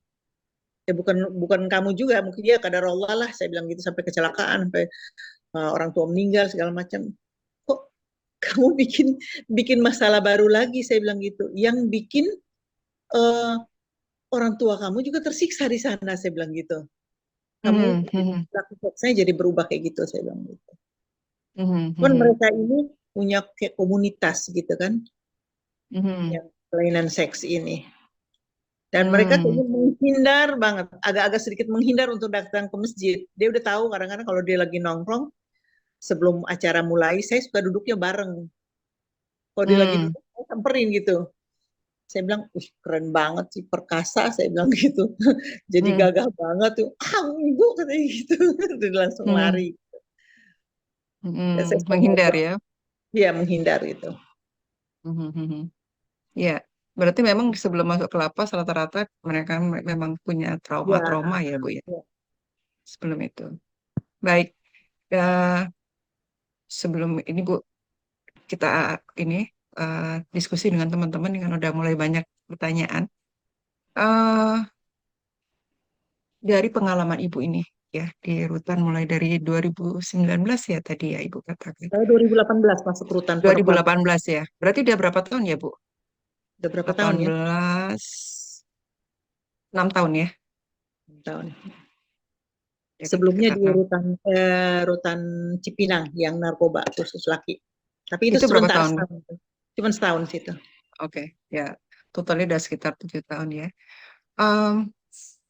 ya bukan bukan kamu juga, mungkin dia kadar Allah lah, saya bilang gitu, sampai kecelakaan, sampai orang tua meninggal segala macam. Kok kamu bikin bikin masalah baru lagi, saya bilang gitu, yang bikin uh, orang tua kamu juga tersiksa di sana, saya bilang gitu. Mhm. Kamu Mhm. laku seksnya jadi berubah kayak gitu, saya bilang gitu. Mhm. Cuman Mhm. mereka ini punya kayak komunitas gitu kan, Mhm. yang kelainan seks ini. Dan mereka Mhm. kayaknya menghindar banget, agak-agak sedikit menghindar untuk datang ke masjid. Dia udah tahu kadang-kadang kalau dia lagi nongkrong, sebelum acara mulai, saya suka duduknya bareng. Kalau dia lagi Mhm. duduk, saya samperin gitu. Saya bilang, keren banget sih, perkasa, saya bilang gitu. Jadi Mhm. gagah banget tuh, ibu, katanya gitu. Dia langsung Mhm. lari. Ya, saya Mhm. suka Menghindar ngobrol. ya. Dia menghindar gitu. Mhm. Mhm. Ya, berarti memang sebelum masuk ke lapas rata-rata mereka memang punya Ya, trauma-trauma ya, Bu ya, ya, sebelum itu. Baik, ya, sebelum ini Bu, kita ini diskusi dengan teman-teman dengan udah mulai banyak pertanyaan. eh dari pengalaman Ibu ini ya di rutan mulai dari 2019 ya tadi ya Ibu katakan. saya 2018 masuk rutan dua ribu Perpam. delapan belas ya. Berarti udah berapa tahun ya, Bu? Udah berapa tahun ya? 18, 6 tahun ya. Tahun. Jadi Sebelumnya sekitar di 6. rutan Cipinang yang narkoba khusus laki. Tapi itu Itu berapa sebentar, tahun? setahun. Cuman setahun situ. Oke, ya. Totalnya udah sekitar 7 tahun ya. Em,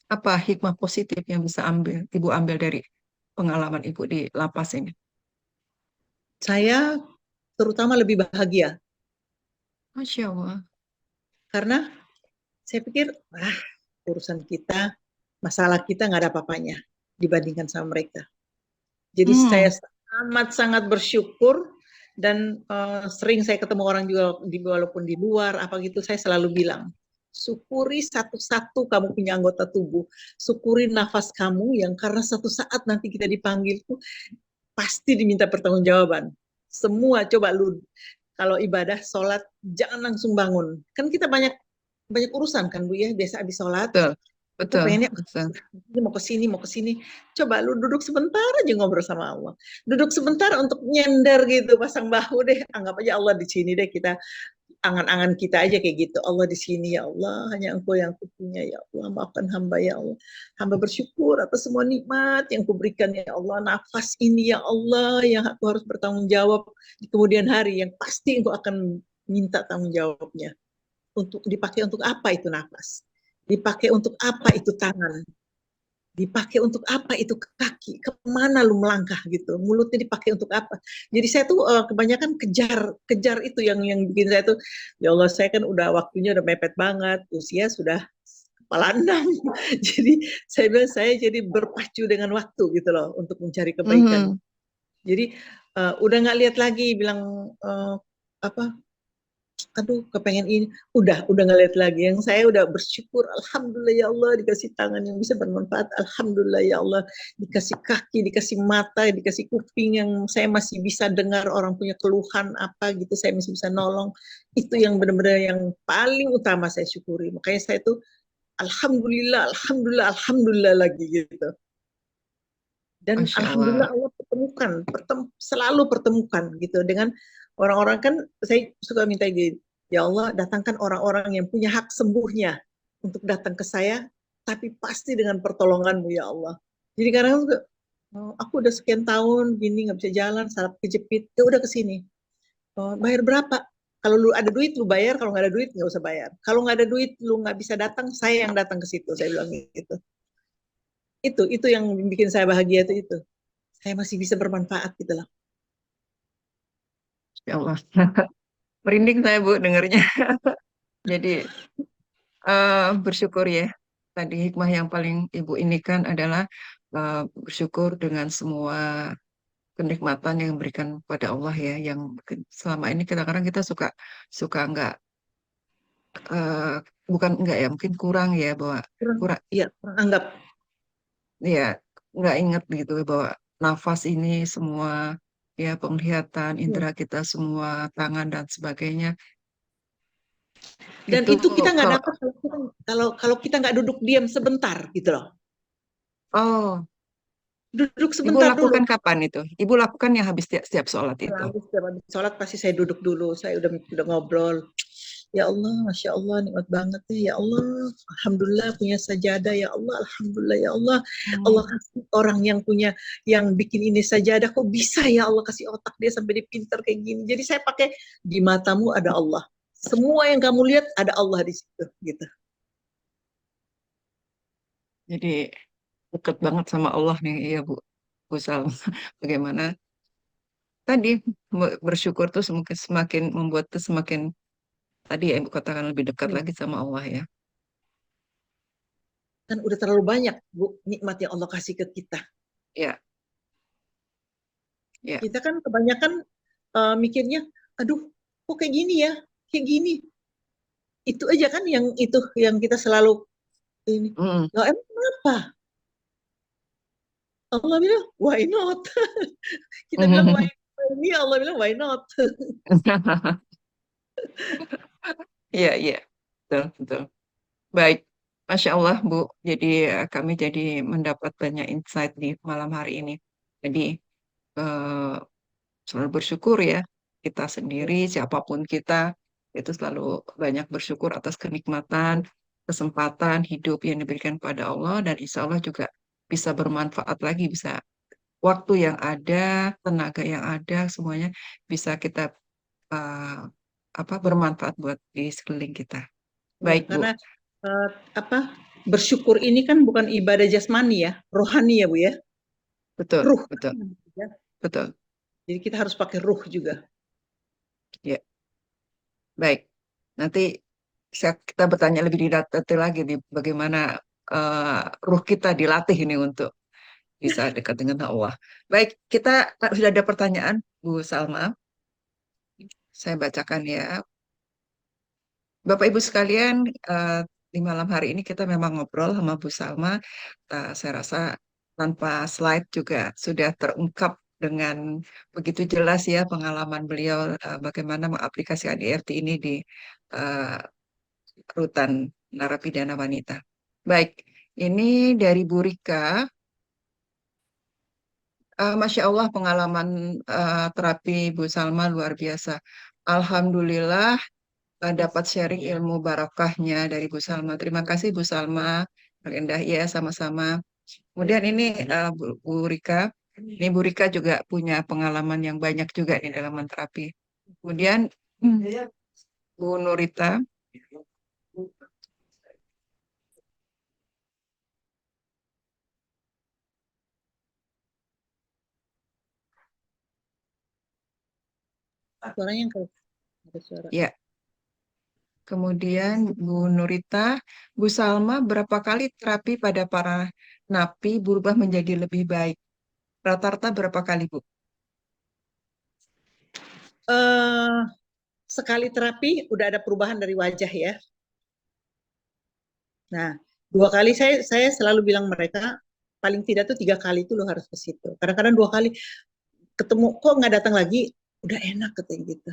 apa hikmah positif yang bisa Ibu ambil dari pengalaman Ibu di lapas ini? Saya terutama lebih bahagia Masya Allah. karena saya pikir, urusan kita, masalah kita nggak ada apa-apanya dibandingkan sama mereka. Jadi saya Hmm. amat sangat bersyukur, dan sering saya ketemu orang juga walaupun di luar apa gitu, saya selalu bilang, syukuri satu-satu kamu punya anggota tubuh, syukuri nafas kamu yang karena satu saat nanti kita dipanggil tuh pasti diminta pertanggungjawaban. Semua coba lu kalau ibadah sholat jangan langsung bangun. Kan kita banyak banyak urusan kan Bu ya, biasa habis sholat Betul, kita betul, pengennya betul. mau ke sini, mau ke sini. Coba lu duduk sebentar aja ngobrol sama Allah. Duduk sebentar untuk nyender gitu, pasang bahu deh. Anggap aja Allah di sini deh, kita angan-angan kita aja kayak gitu. Allah di sini ya Allah, hanya Engkau yang kupunya ya Allah. Maafkan hamba ya Allah. Hamba bersyukur atas semua nikmat yang kuberikan ya Allah. Nafas ini ya Allah yang aku harus bertanggung jawab di kemudian hari, yang pasti Engkau akan minta tanggung jawabnya. Untuk dipakai untuk apa itu nafas? Dipakai untuk apa itu tangan? Dipakai untuk apa itu kaki, kemana lu melangkah gitu, mulutnya dipakai untuk apa. Jadi saya tuh kebanyakan kejar kejar itu yang bikin saya tuh, ya Allah, saya kan udah waktunya udah mepet banget, usia sudah kepala enam. Jadi saya bilang saya jadi berpacu dengan waktu gitu loh untuk mencari kebaikan. Mhm. Jadi udah nggak lihat lagi bilang apa, aduh kepengen ini, udah ngeliat lagi. Yang saya udah bersyukur, alhamdulillah ya Allah dikasih tangan yang bisa bermanfaat, alhamdulillah ya Allah dikasih kaki, dikasih mata, dikasih kuping yang saya masih bisa dengar orang punya keluhan apa gitu, saya masih bisa nolong. Itu yang benar-benar yang paling utama saya syukuri. Makanya saya tuh alhamdulillah, alhamdulillah, alhamdulillah lagi gitu. Dan Masya Allah. alhamdulillah Allah selalu pertemukan gitu dengan orang-orang. Kan saya suka minta gitu, ya Allah datangkan orang-orang yang punya hak sembuhnya untuk datang ke saya, tapi pasti dengan pertolonganmu ya Allah. Jadi kadang aku udah sekian tahun gini nggak bisa jalan, saraf kejepit, ya udah kesini. Bayar berapa? Kalau lu ada duit lu bayar, kalau nggak ada duit nggak usah bayar. Kalau nggak ada duit lu nggak bisa datang, saya yang datang ke situ. Saya bilang gitu. Itu yang bikin saya bahagia itu. Saya masih bisa bermanfaat gitu loh. Ya Allah. Merinding saya Bu dengernya. Jadi bersyukur ya. Tadi hikmah yang paling Ibu ini kan adalah bersyukur dengan semua kenikmatan yang diberikan pada Allah ya. Yang selama ini kadang-kadang kita suka suka nggak eh, bukan enggak ya mungkin kurang ya bahwa Kurang, kurang ya, kurang anggap. ya nggak ingat gitu bahwa nafas ini semua ya penglihatan Ya. indera kita semua tangan dan sebagainya Dan itu itu kita nggak kalau dapat kalau kita nggak duduk diam sebentar gitu loh. oh Duduk Ibu sebentar dulu. lakukan kapan itu? Ibu lakukan yang habis setiap sholat itu. Setiap habis sholat pasti saya duduk dulu. Saya udah ngobrol. Ya Allah, Masya Allah, nikmat banget ya. Ya Allah, Alhamdulillah punya sajadah. Ya Allah, Alhamdulillah. Ya Allah, Allah Hmm. kasih orang yang punya, yang bikin ini sajadah. Kok bisa ya Allah kasih otak dia sampai dia pintar kayak gini. Jadi saya pakai, di matamu ada Allah. Semua yang kamu lihat ada Allah di situ. Gitu. Jadi dekat banget sama Allah nih, iya Bu. Bu Salma. Bagaimana tadi bersyukur tuh semakin semakin membuat tuh semakin tadi ya Ibu katakan lebih dekat Hmm. lagi sama Allah ya. Kan udah terlalu banyak, Bu, nikmat yang Allah kasih ke kita. Ya, ya. Kita kan kebanyakan mikirnya, aduh, kok kayak gini ya, kayak gini. Itu aja kan yang kita selalu ini. Mm. Lah emang kenapa? Allah bilang, why not? Kita bilang why ini, Allah bilang why not? Iya, iya. Betul, betul. Baik. Masya Allah, Bu. Jadi kami jadi mendapat banyak insight di malam hari ini. Jadi eh, selalu bersyukur ya. Kita sendiri, siapapun kita, itu selalu banyak bersyukur atas kenikmatan, kesempatan hidup yang diberikan pada Allah, dan insya Allah juga bisa bermanfaat lagi, bisa waktu yang ada, tenaga yang ada, semuanya bisa kita eh, bermanfaat buat di sekeliling kita. Ya, Baik, Bu. karena eh, apa bersyukur ini kan bukan ibadah jasmani ya, rohani ya Bu ya, Betul, ruh. betul, Ya. betul. Jadi kita harus pakai ruh juga. Ya, baik. Nanti kita bertanya lebih detail lagi di bagaimana ruh kita dilatih ini untuk bisa dekat dengan Allah. Baik, kita sudah ada pertanyaan, Bu Salma. Saya bacakan ya. Bapak Ibu sekalian, eh, di malam hari ini kita memang ngobrol sama Bu Salma. Saya rasa tanpa slide juga sudah terungkap dengan begitu jelas ya pengalaman beliau bagaimana mengaplikasikan EFT ini di eh, rutan narapidana wanita. Baik, ini dari Bu Rika. Masya Allah pengalaman terapi Bu Salma luar biasa. Alhamdulillah dapat sharing ilmu barokahnya dari Bu Salma. Terima kasih Bu Salma. Indah ya sama-sama. Kemudian ini Bu Rika. Ini Bu Rika juga punya pengalaman yang banyak juga di dalam terapi. Kemudian Bu Nurita. Suaranya yang ada suara. Ya, kemudian Bu Nurita, Bu Salma berapa kali terapi pada para napi berubah menjadi lebih baik? Rata-rata berapa kali, Bu? Eh sekali terapi udah ada perubahan dari wajah ya. Nah, 2 kali saya selalu bilang mereka paling tidak tuh 3 kali itu lo harus ke situ. Kadang-kadang 2 kali ketemu kok nggak datang lagi, udah enak katanya gitu.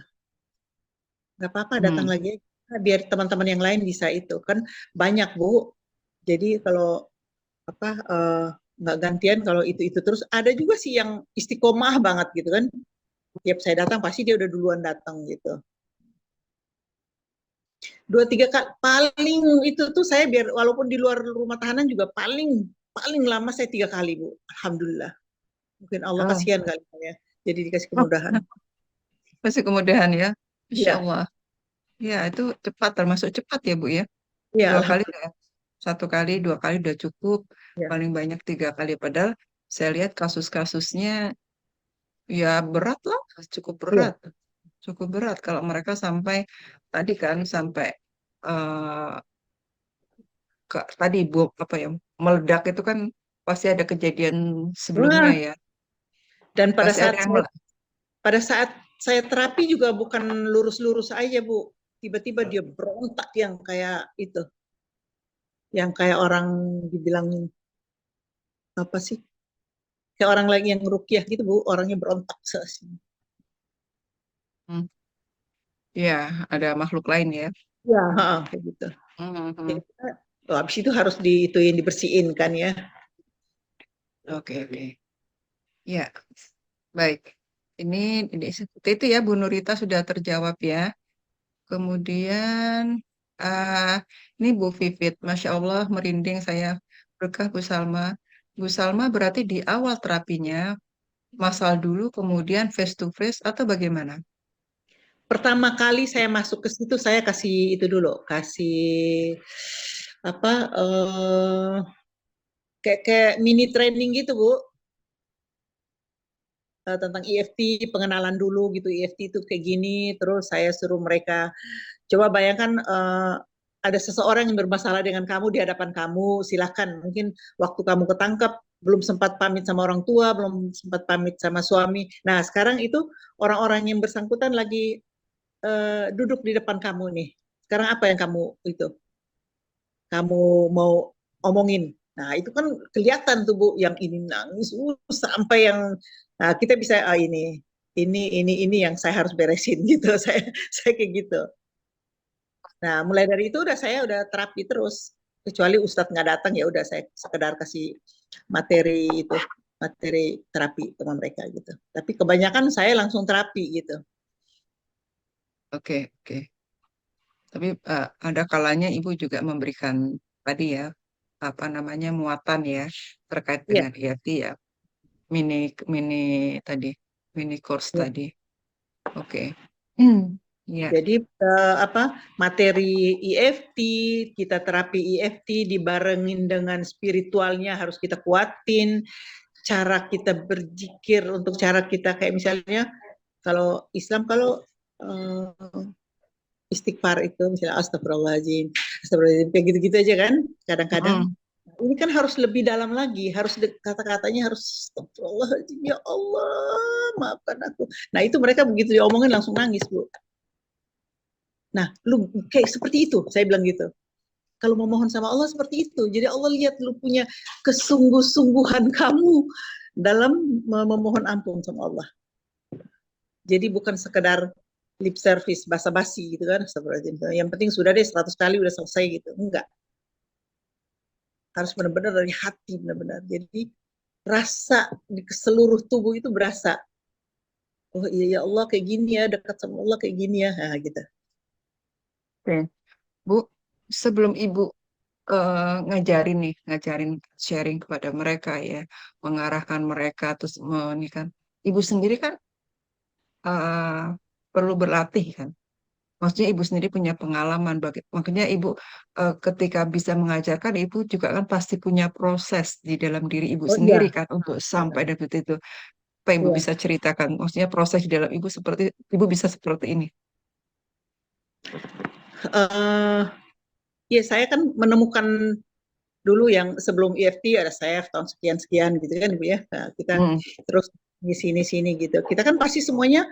Nggak apa-apa datang Hmm. lagi biar teman-teman yang lain bisa itu kan banyak Bu. Jadi kalau apa nggak gantian kalau itu terus ada juga sih yang istiqomah banget gitu kan. Tiap saya datang pasti dia udah duluan datang gitu. 2 3 kali paling itu tuh saya biar walaupun di luar rumah tahanan juga paling paling lama saya 3 kali Bu. Alhamdulillah. Mungkin Allah Oh, kasihan kali ya. Jadi dikasih kemudahan. masih kemudahan ya. Insya Iya. Allah. Ya, itu cepat, termasuk cepat ya Bu ya. Ya, 2 kali alhamdulillah. udah, 1 kali, 2 kali udah cukup, Ya. paling banyak 3 kali. Padahal saya lihat kasus-kasusnya ya berat lah, cukup Iya. berat, cukup berat. Kalau mereka sampai tadi kan sampai eh, tadi bu apa ya meledak itu kan pasti ada kejadian sebelumnya Wah, ya, dan pasti ada yang pada saat saya terapi juga bukan lurus-lurus aja, Bu. Tiba-tiba dia berontak yang kayak itu, yang kayak orang dibilangin apa sih? Kayak orang lagi yang rukyah gitu, Bu. Orangnya berontak. Hmm, ya ada makhluk lain ya. Ya, kayak gitu. Hmm, Ya, hmm. habis itu harus diituin, dibersihin kan ya. Oke, oke. Ya, baik. Ini seperti itu ya, Bu Nurita sudah terjawab ya. Kemudian, ah ini Bu Vivit, Masya Allah merinding saya, berkah Bu Salma. Bu Salma berarti di awal terapinya, masal dulu, kemudian face to face, atau bagaimana? Pertama kali saya masuk ke situ, saya kasih itu dulu, kasih apa, kayak mini training gitu, Bu. Tentang EFT, pengenalan dulu gitu, EFT itu kayak gini, terus saya suruh mereka, coba bayangkan ada seseorang yang bermasalah dengan kamu di hadapan kamu, silahkan, mungkin waktu kamu ketangkep, belum sempat pamit sama orang tua, belum sempat pamit sama suami, nah sekarang itu orang-orang yang bersangkutan lagi duduk di depan kamu nih, sekarang apa yang kamu mau omongin. Nah, itu kan kelihatan tuh Bu, yang ini nangis sampai yang nah, kita bisa ini yang saya harus beresin gitu. Saya kayak gitu. Nah, mulai dari itu saya udah terapi terus. Kecuali Ustadz nggak datang ya udah saya sekedar kasih materi itu, materi terapi sama mereka gitu. Tapi kebanyakan saya langsung terapi gitu. Oke, oke. Tapi ada kalanya Ibu juga memberikan tadi ya, apa namanya, muatan ya, terkait Iya, dengan EFT ya, mini mini tadi, mini course iya. tadi. Oke. Hmm, ya, Jadi apa materi EFT, kita terapi EFT dibarengin dengan spiritualnya harus kita kuatin, cara kita berzikir untuk cara kita kayak misalnya kalau Islam kalau uh, istighfar itu misalnya astagfirullahaladzim, astagfirullahaladzim kayak gitu-gitu aja kan kadang-kadang. mm, Ini kan harus lebih dalam lagi, harus kata-katanya harus astagfirullahaladzim ya Allah maafkan aku. Nah itu mereka begitu diomongin langsung nangis Bu. Nah, lu kayak seperti itu, saya bilang gitu. Kalau memohon sama Allah seperti itu. Jadi Allah lihat lu punya kesungguh-sungguhan kamu dalam memohon ampun sama Allah. Jadi bukan sekedar lip service, basa-basi gitu kan. Yang penting sudah deh 100 kali udah selesai gitu. Enggak. Harus benar-benar dari hati benar-benar. Jadi rasa di seluruh tubuh itu berasa. Oh iya ya Allah kayak gini ya, dekat sama Allah kayak gini ya. Nah, gitu. oke. Bu, sebelum Ibu ngajarin nih, ngajarin sharing kepada mereka ya, mengarahkan mereka terus menikah. Ibu sendiri kan eh, perlu berlatih kan. Maksudnya ibu sendiri punya pengalaman, makanya ibu ketika bisa mengajarkan, ibu juga kan pasti punya proses di dalam diri ibu Oh sendiri iya. kan untuk sampai dari itu. Apa ibu Iya. bisa ceritakan? Maksudnya proses di dalam ibu bisa seperti ini. Uh, ya saya kan menemukan dulu yang sebelum EFT ada saya tahun sekian-sekian gitu kan Ibu ya. Nah, kita Hmm, terus di sini-sini gitu. Kita kan pasti semuanya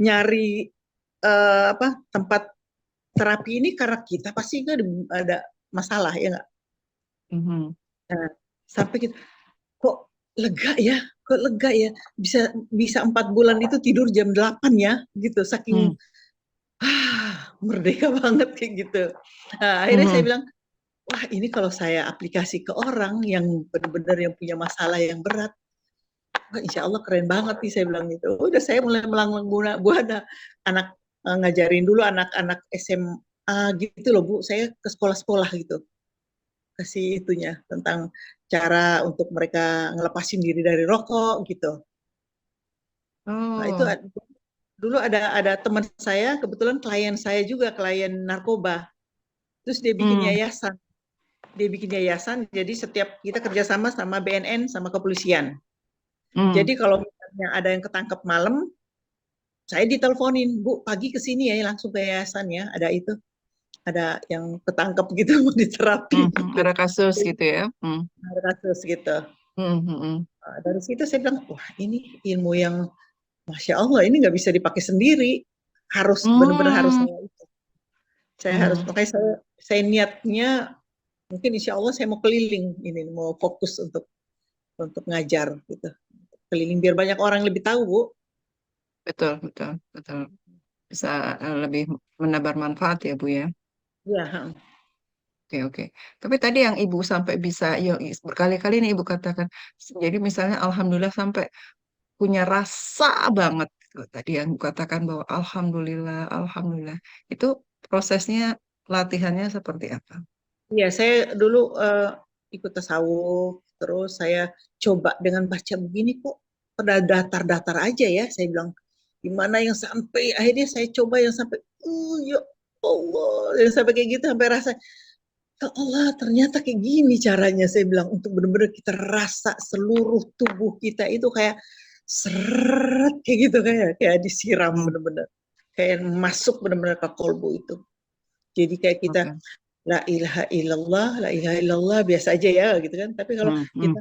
nyari apa tempat terapi ini karena kita pasti kan ada masalah ya nggak. mhm, Nah, sampai kita kok lega ya, kok lega ya bisa bisa 4 bulan itu tidur jam 8 ya gitu hmm, saking merdeka banget kayak gitu. Nah, akhirnya saya mhm. bilang wah ini kalau saya aplikasi ke orang yang benar-benar yang punya masalah yang berat, wah insya Allah keren banget nih saya bilang gitu. Udah saya mulai guna buat anak ngajarin dulu anak-anak SMA gitu loh Bu. Saya ke sekolah-sekolah gitu kasih itunya tentang cara untuk mereka ngelepasin diri dari rokok gitu. Nah itu Oh, dulu ada teman saya, kebetulan klien saya juga klien narkoba. Terus dia bikin Hmm, yayasan. Dia bikin yayasan, jadi setiap kita kerjasama sama BNN sama kepolisian. hmm, Jadi kalau misalnya ada yang ketangkep malam, saya diteleponin, Bu, pagi ke sini ya, langsung ke yayasan ya, ada yang ketangkep gitu mau diterapi gitu. Ada kasus gitu ya. Ada kasus gitu. Hmm, hmm, hmm, Dari situ saya bilang, wah ini ilmu yang Masya Allah, ini nggak bisa dipakai sendiri. Harus, benar-benar harus hmm, saya itu. Saya harus, hmm. makanya saya niatnya, mungkin insya Allah saya mau keliling, ini mau fokus untuk ngajar gitu. Keliling biar banyak orang lebih tahu, Bu. Betul, betul, betul. Bisa lebih menebar manfaat ya, Bu ya. Ya, Oke, oke. Tapi tadi yang Ibu sampai bisa, ya, berkali-kali nih Ibu katakan, jadi misalnya Alhamdulillah sampai punya rasa banget. Gitu. Tadi yang Ibu katakan bahwa Alhamdulillah, Alhamdulillah. Itu prosesnya, latihannya seperti apa? iya, saya dulu ikut tasawuf, terus saya coba dengan baca begini kok pada datar-datar aja ya, saya bilang gimana yang sampai akhirnya saya coba yang sampai ya Allah, yang sampai kayak gitu sampai rasa ya Allah ternyata kayak gini caranya, saya bilang untuk benar-benar kita rasa seluruh tubuh kita itu kayak seret kayak gitu, kayak disiram Hmm, benar-benar kayak masuk benar-benar ke kolbu itu. Jadi kayak kita oke. la ilaha illallah biasa aja ya gitu kan. Tapi kalau Hmm, hmm. kita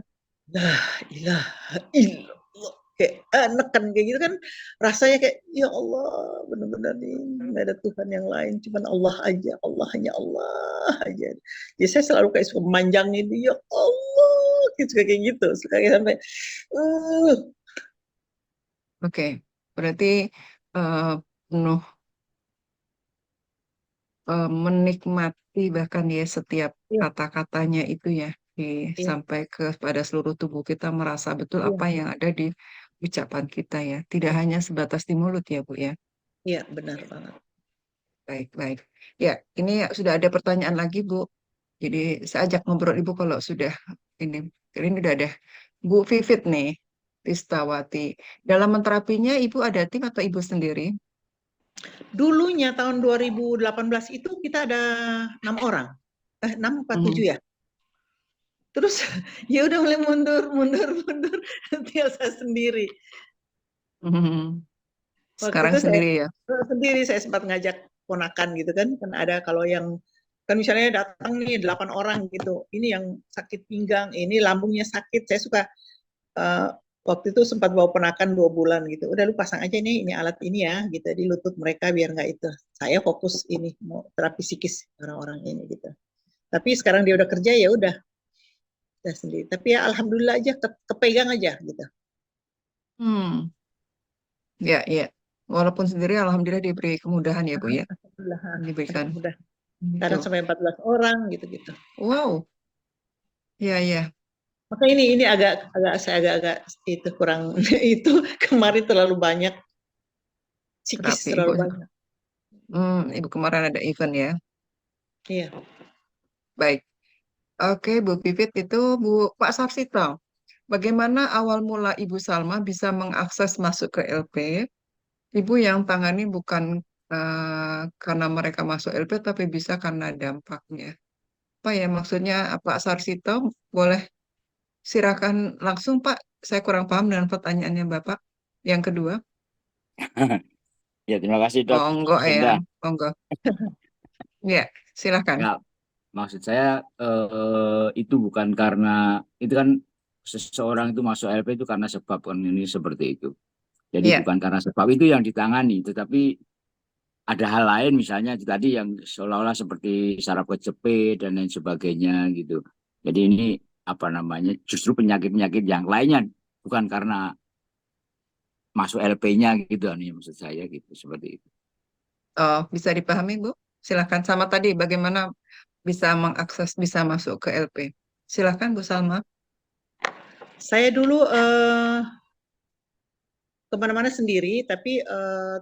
la ilaha illallah kayak neken kayak gitu kan rasanya kayak ya Allah benar-benar nih nggak ada Tuhan yang lain cuman Allah aja, Allah hanya Allah aja. Jadi saya selalu kayak suka memanjangin ya Allah gitu kayak gitu suka kayak sampai uh, Oke. Berarti eh, penuh menikmati bahkan ya setiap iya, kata-katanya itu ya iya, sampai pada seluruh tubuh kita merasa betul iya, apa yang ada di ucapan kita ya. Tidak hanya sebatas di mulut ya, Bu ya. iya benar banget. Baik, baik. Ya, ini sudah ada pertanyaan lagi, Bu. Jadi saya ajak ngobrol Ibu kalau sudah ini. Ini udah ada Bu Vivit nih, Tistawati. Dalam menterapinya Ibu ada tim atau Ibu sendiri? Dulunya tahun 2018 itu kita ada 6 orang, 6 apa 7 Mhm. ya. Terus ya udah mulai mundur, mundur, mundur, tinggal saya sendiri. Mhm. Waktu Sekarang itu saya sendiri ya. sendiri saya sempat ngajak ponakan gitu kan, kan ada kalau yang kan misalnya datang nih 8 orang gitu, ini yang sakit pinggang, ini lambungnya sakit, saya suka uh, waktu itu sempat bawa ponakan 2 bulan gitu, udah lu pasang aja nih ini alat ini ya gitu di lutut mereka biar nggak itu. Saya fokus ini mau terapi psikis orang-orang ini gitu. Tapi sekarang dia udah kerja ya udah sendiri. Tapi ya alhamdulillah aja kepegang aja gitu. Hmm. Ya, ya. Walaupun sendiri, alhamdulillah diberi kemudahan ya, Bu ya. Alhamdulillah Diberikan mudah. itu. Kadang sampai 14 orang gitu-gitu. Wow, ya, ya. Maka ini agak saya agak-agak itu kurang itu kemarin terlalu banyak psikis Terapi Ibu. terlalu banyak. Ibu kemarin ada event ya. Iya. Baik. Oke, Bu Pipit itu Bu Pak Sarsito. Bagaimana awal mula Ibu Salma bisa mengakses masuk ke LP? Ibu yang tangani bukan karena mereka masuk LP, tapi bisa karena dampaknya. Apa ya maksudnya Pak Sarsito? Boleh silakan langsung Pak. Saya kurang paham dengan pertanyaannya Bapak. Yang kedua. Ya, terima kasih Dok. Oh, enggak ya. Linda. Oh, enggak. Ya, silakan. Ya, maksud saya itu bukan karena itu kan seseorang itu masuk LP itu karena sebab kan ini seperti itu. Jadi Ya. bukan karena sebab itu yang ditangani, tetapi ada hal lain misalnya tadi yang seolah-olah seperti saraf kejepit dan lain sebagainya gitu. Jadi ini apa namanya justru penyakit-penyakit yang lainnya bukan karena masuk LP-nya gitu nih maksud saya gitu seperti itu. Oh, bisa dipahami, Bu? Silakan. Sama tadi, bagaimana bisa mengakses, bisa masuk ke LP. Silakan, Bu Salma. Saya dulu kemana-mana sendiri, tapi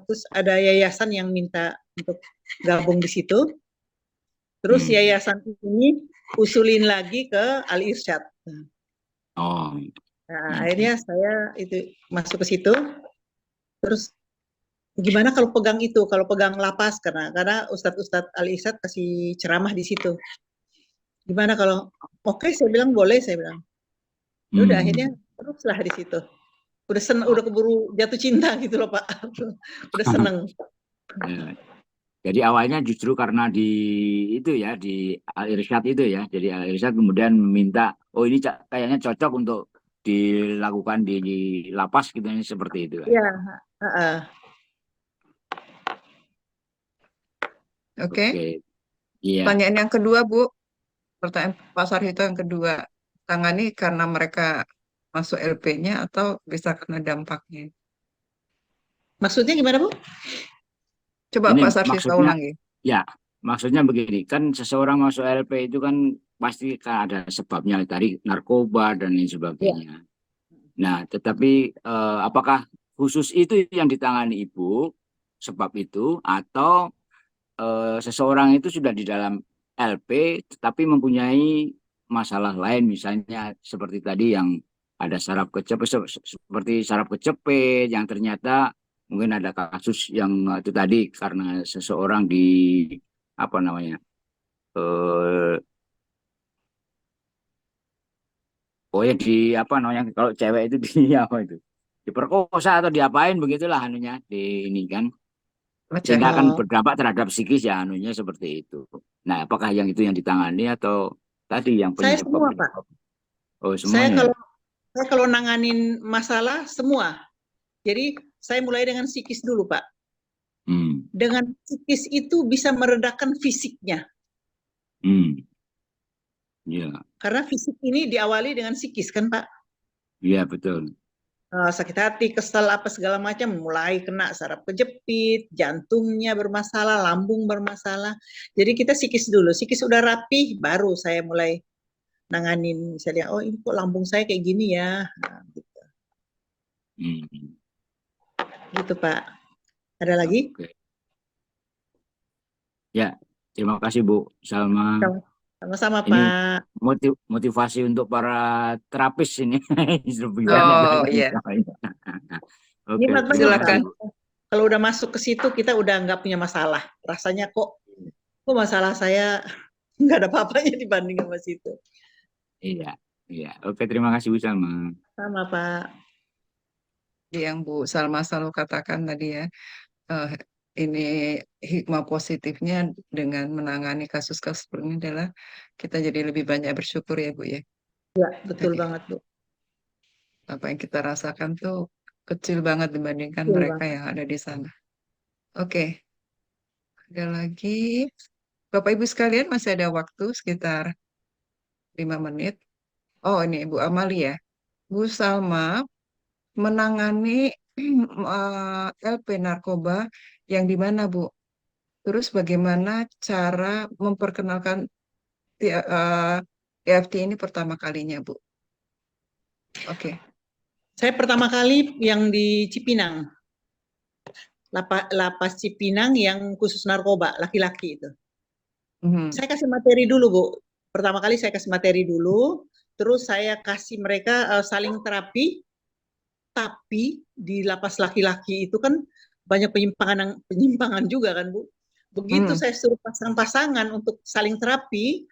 terus ada yayasan yang minta untuk gabung di situ. Terus Hmm. yayasan ini usulin lagi ke Al Irsyad. Oh. Nah, Hmm. akhirnya saya itu masuk ke situ. Terus Gimana kalau pegang itu, kalau pegang lapas, karena Ustadz Ali Irsad kasih ceramah di situ. Gimana kalau, oke, saya bilang boleh, saya bilang. Ya udah akhirnya teruslah di situ. Udah seneng, udah keburu jatuh cinta gitu loh Pak. Udah seneng. Ya. Jadi awalnya justru karena di itu ya, di Al Irsyad itu ya. Jadi Al Irsyad kemudian meminta, oh ini kayaknya cocok untuk dilakukan di lapas gitu, seperti itu kan. Iya. Oke. Oke. Iya. Pertanyaan yang kedua, Bu. Pertanyaan Pak Sarjito yang kedua. Tangani karena mereka masuk LP-nya atau bisa kena dampaknya? Maksudnya gimana Bu? Coba Ini Pak Sarjito maksudnya, ulangi. ya, maksudnya begini, kan seseorang masuk LP itu kan pasti kan ada sebabnya dari narkoba dan lain Iya. sebagainya. Nah, tetapi apakah khusus itu yang ditangani Ibu, sebab itu, atau seseorang itu sudah di dalam LP tetapi mempunyai masalah lain, misalnya seperti tadi yang ada saraf kejepit, seperti saraf kejepit yang ternyata mungkin ada kasus yang itu tadi karena seseorang di apa namanya, eh oh ya di apa namanya, kalau cewek itu di apa itu, diperkosa atau diapain begitulah anunya, di ini kan, Aceh. sehingga akan Oh, berdampak terhadap psikis ya, anunya seperti itu. Nah, apakah yang itu yang ditangani atau tadi yang saya penyebab semua Pak. penyebab? Oh, Saya semuanya ya. kalau saya kalau nanganin masalah semua. Jadi saya mulai dengan psikis dulu Pak. Hmm. Dengan psikis itu bisa meredakan fisiknya. Hmm. Ya, Karena fisik ini diawali dengan psikis kan Pak. iya betul. Sakit hati, kesel, apa segala macam, mulai kena saraf kejepit, jantungnya bermasalah, lambung bermasalah. Jadi kita psikis dulu, psikis udah rapi, baru saya mulai nanganin. Misalnya, oh ini kok lambung saya kayak gini ya, nah, Hmm. gitu Pak. Ada lagi? Oke. Ya, terima kasih Bu Salma. Sama-sama Ini Pak. motivasi untuk para terapis ini. Lebih banyak Oh lagi. iya, Oke, Nikmat bener terima Pak. kasih silakan. Bu. Kalau udah masuk ke situ kita udah nggak punya masalah. Rasanya kok masalah saya nggak ada apa-apanya dibanding sama situ. Iya, iya. Oke, terima kasih Bu Salma. Sama Pak. Yang Bu Salma selalu katakan tadi ya, eh, ini hikmah positifnya dengan menangani kasus-kasus seperti ini adalah kita jadi lebih banyak bersyukur ya Bu ya. Ya, betul Jadi banget Bu. apa yang kita rasakan tuh kecil banget dibandingkan Betul mereka banget. yang ada di sana. Oke, ada lagi. Bapak Ibu sekalian masih ada waktu sekitar 5 menit. Oh ini Bu Amalia. Bu Salma menangani LP narkoba yang di mana Bu? Terus bagaimana cara memperkenalkan EFT ini pertama kalinya Bu? Oke. Saya pertama kali yang di Cipinang, lapas Cipinang yang khusus narkoba, laki-laki itu. Mhm. Saya kasih materi dulu, Bu. Pertama kali saya kasih materi dulu, terus saya kasih mereka saling terapi, tapi di lapas laki-laki itu kan banyak penyimpangan penyimpangan juga kan, Bu. Begitu Mhm. saya suruh pasang-pasangan untuk saling terapi,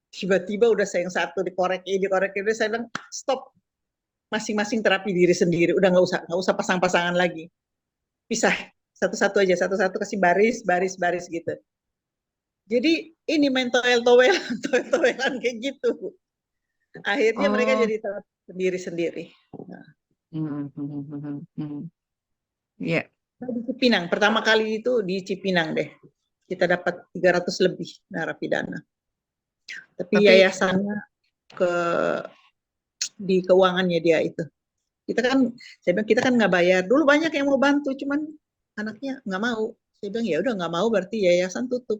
tiba-tiba udah saya yang satu dikorek ini, saya bilang stop, masing-masing terapi diri sendiri, udah nggak usah pasang-pasangan lagi, pisah satu-satu aja, satu-satu kasih baris gitu. Jadi ini main toel-toelan kayak gitu. Akhirnya mereka Oh. jadi sendiri-sendiri. Nah, Mhm, mhm, mhm, mhm. Ya. di Cipinang, pertama kali itu di Cipinang deh. Kita dapat 300 lebih narapidana. Tapi Tapi yayasannya ke di keuangannya dia itu. Kita kan, saya bilang kita kan nggak bayar. Dulu banyak yang mau bantu, cuman anaknya nggak mau. Saya bilang ya udah nggak mau berarti yayasan tutup.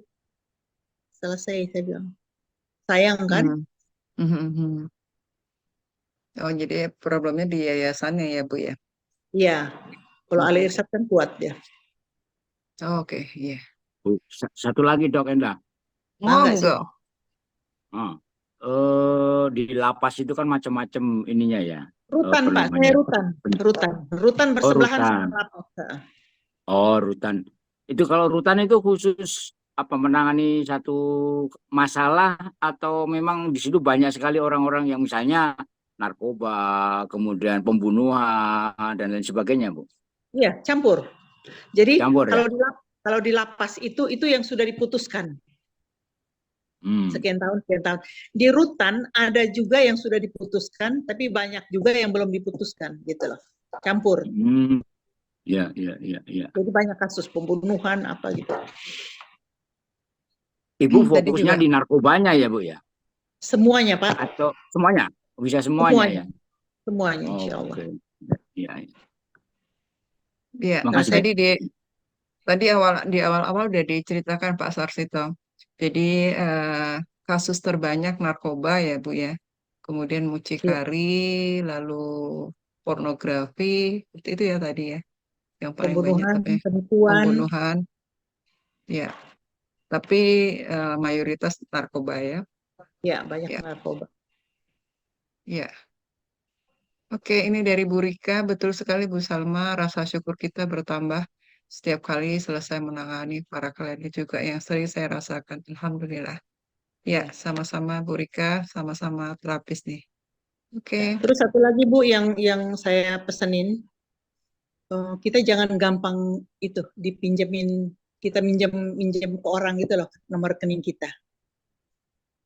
Selesai saya bilang. Sayang kan? mhm, mhm, mhm. Oh, jadi problemnya di yayasannya ya Bu ya? Iya. Kalau Ali Mhm. Irsad kan kuat ya. Oh, oke, iya. Bu, satu lagi Dok Enda. Oh, Enggak sih. enggak. Ah. Di lapas itu kan macam-macam ininya ya. Rutan Apa Pak, saya namanya? rutan. Rutan. Rutan Oh, bersebelahan sama rutan. lapas. Oh, rutan. Itu kalau rutan itu khusus apa menangani satu masalah atau memang di situ banyak sekali orang-orang yang misalnya narkoba, kemudian pembunuhan dan lain sebagainya, Bu. Iya, campur. Jadi Campur ya. kalau di lapas itu yang sudah diputuskan Hmm. sekian tahun sekian tahun. Di rutan ada juga yang sudah diputuskan, tapi banyak juga yang belum diputuskan gitu loh. Campur. Hmm. Ya, ya, ya, ya. Jadi banyak kasus pembunuhan apa gitu. Ibu Tadi fokusnya juga di narkobanya ya, Bu ya? Semuanya Pak, Atau semuanya? Bisa semuanya semuanya, ya? semuanya Oh, insya Allah. oke. Ya, ya. ya Nah Makasih, saya Bu. tadi di awal-awal udah diceritakan Pak Sarsito. Jadi eh, kasus terbanyak narkoba ya Bu ya. Kemudian ya, mucikari, lalu pornografi, seperti itu ya tadi ya. Yang paling banyak pembunuhan, tapi penipuan, pembunuhan, ya. Tapi mayoritas narkoba ya. ya banyak Ya, narkoba. ya. Oke, ini dari Bu Rika. Betul sekali Bu Salma, rasa syukur kita bertambah setiap kali selesai menangani para kliennya juga yang sering saya rasakan. Alhamdulillah. Ya, Ya. sama-sama Bu Rika, sama-sama terapis nih. Oke. Ya. Terus satu lagi Bu yang saya pesenin, kita jangan gampang itu dipinjemin, kita minjem minjem ke orang gitu loh nomor rekening kita.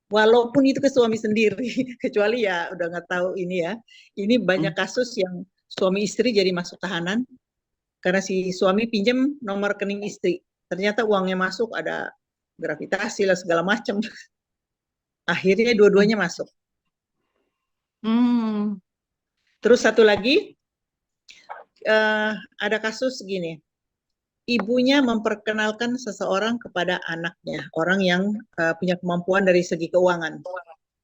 Walaupun itu ke suami sendiri, kecuali ya udah nggak tahu ini ya. Ini banyak Hmm. kasus yang suami istri jadi masuk tahanan karena si suami pinjam nomor rekening istri. Ternyata uangnya masuk ada gravitasi lah segala macam. Akhirnya dua-duanya masuk. Hmm. Terus satu lagi ada kasus gini, ibunya memperkenalkan seseorang kepada anaknya, orang yang punya kemampuan dari segi keuangan.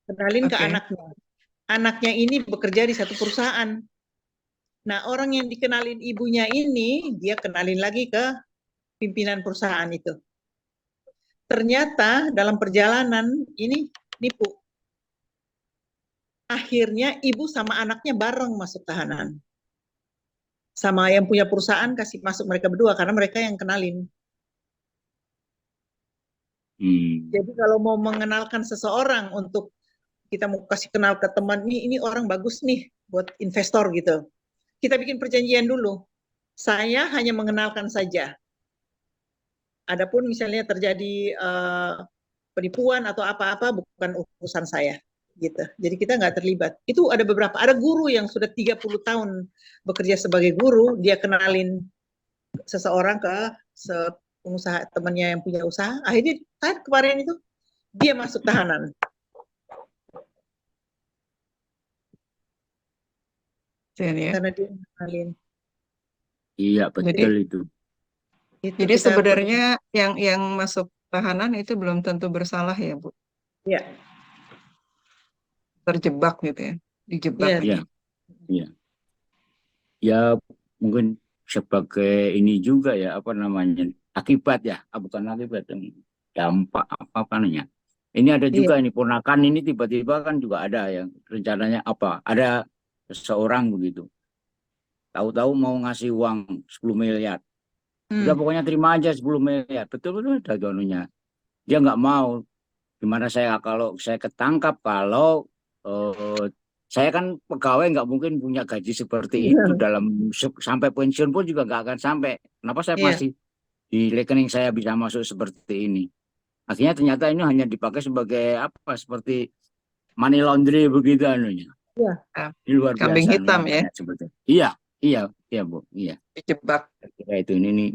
Kenalin ke Oke. anaknya. Anaknya ini bekerja di satu perusahaan. Nah, orang yang dikenalin ibunya ini, dia kenalin lagi ke pimpinan perusahaan itu. Ternyata dalam perjalanan ini nipu. Akhirnya ibu sama anaknya bareng masuk tahanan. Sama yang punya perusahaan kasih masuk mereka berdua karena mereka yang kenalin. Hmm. Jadi kalau mau mengenalkan seseorang untuk kita mau kasih kenal ke teman, ini orang bagus nih buat investor gitu. Kita bikin perjanjian dulu. Saya hanya mengenalkan saja. Adapun misalnya terjadi penipuan atau apa-apa bukan urusan saya gitu. Jadi kita nggak terlibat. Itu ada beberapa, ada guru yang sudah 30 tahun bekerja sebagai guru, dia kenalin seseorang ke pengusaha temannya yang punya usaha, akhirnya kan kemarin itu dia masuk tahanan Jadi ya. karena dia kenalin. Iya, Jadi betul itu. Itu jadi kita perlu sebenarnya yang masuk tahanan itu belum tentu bersalah ya, Bu. ya, Terjebak gitu ya. Dijebak ya, Iya, gitu. iya. Ya, mungkin sebagai ini juga ya, apa namanya, akibat ya, bukan akibat, dampak apa namanya. Ini ada iya, juga ini ponakan ini tiba-tiba kan juga ada yang rencananya apa? Ada seseorang begitu. Tahu-tahu mau ngasih uang 10 miliar. Udah hmm, pokoknya terima aja 10 miliar. Betul-betul ada donunya. Dia nggak mau. Gimana saya kalau saya ketangkap kalau saya kan pegawai nggak mungkin punya gaji seperti itu iya, dalam sampai pensiun pun juga nggak akan sampai. Kenapa saya iya, masih di rekening saya bisa masuk seperti ini? Akhirnya ternyata ini hanya dipakai sebagai apa? Seperti money laundry begitu anunya. iya, Nah, Ini luar kambing biasa anunya hitam ya, banyak seperti. Iya, iya, iya Bu, iya. dijebak. Saya kira itu ini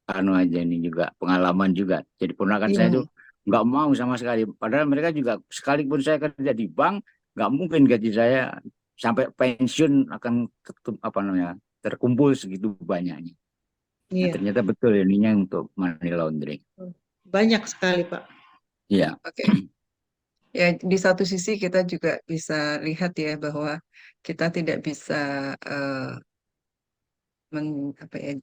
anu aja ini juga pengalaman juga. Jadi ponakan saya itu Hmm. nggak mau sama sekali. Padahal mereka juga sekalipun saya kerja di bank, nggak mungkin gaji saya sampai pensiun akan apa namanya terkumpul segitu banyaknya. Nah, iya. ternyata betul ininya untuk money laundering. Banyak sekali Pak. Iya. Oke. Ya, di satu sisi kita juga bisa lihat ya bahwa kita tidak bisa eh, apa ya,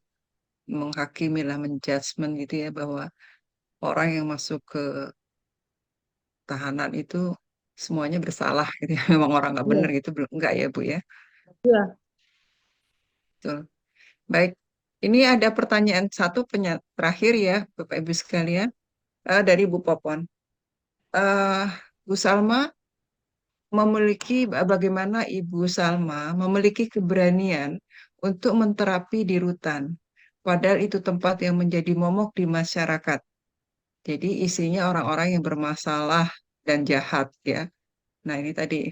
menghakimi lah, menjudgment gitu ya bahwa orang yang masuk ke tahanan itu semuanya bersalah gitu ya. Memang orang nggak benar Iya, gitu belum enggak ya Bu ya. iya. Betul. Baik. Ini ada pertanyaan satu terakhir ya, Bapak Ibu sekalian, dari Bu Popon. Eh, Bu Salma bagaimana Ibu Salma memiliki keberanian untuk menterapi di rutan, padahal itu tempat yang menjadi momok di masyarakat. Jadi isinya orang-orang yang bermasalah dan jahat ya. Nah ini tadi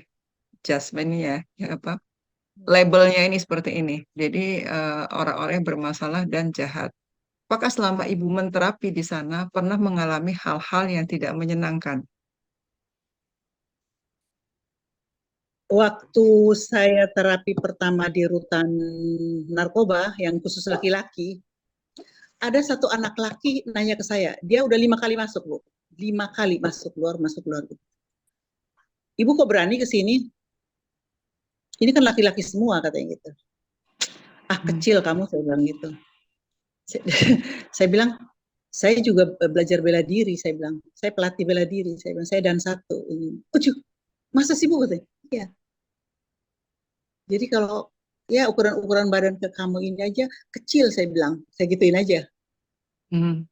adjustment-nya ya apa? Labelnya ini seperti ini. Jadi orang-orang yang bermasalah dan jahat. Apakah selama Ibu menterapi di sana pernah mengalami hal-hal yang tidak menyenangkan? Waktu saya terapi pertama di rutan narkoba yang khusus laki-laki, ada satu anak laki nanya ke saya, dia udah 5 kali masuk, Bu. 5 kali masuk keluar, masuk keluar. Ibu kok berani ke sini? Ini kan laki-laki semua katanya gitu. Kecil kamu, saya bilang gitu. Saya bilang, saya juga belajar bela diri, saya bilang. Saya pelatih bela diri, saya bilang. Saya dan satu. Ujuh, masa sih Bu? Katanya. Iya. Jadi kalau ya ukuran-ukuran badan ke kamu ini aja kecil, saya bilang. Saya gituin aja. Hmm.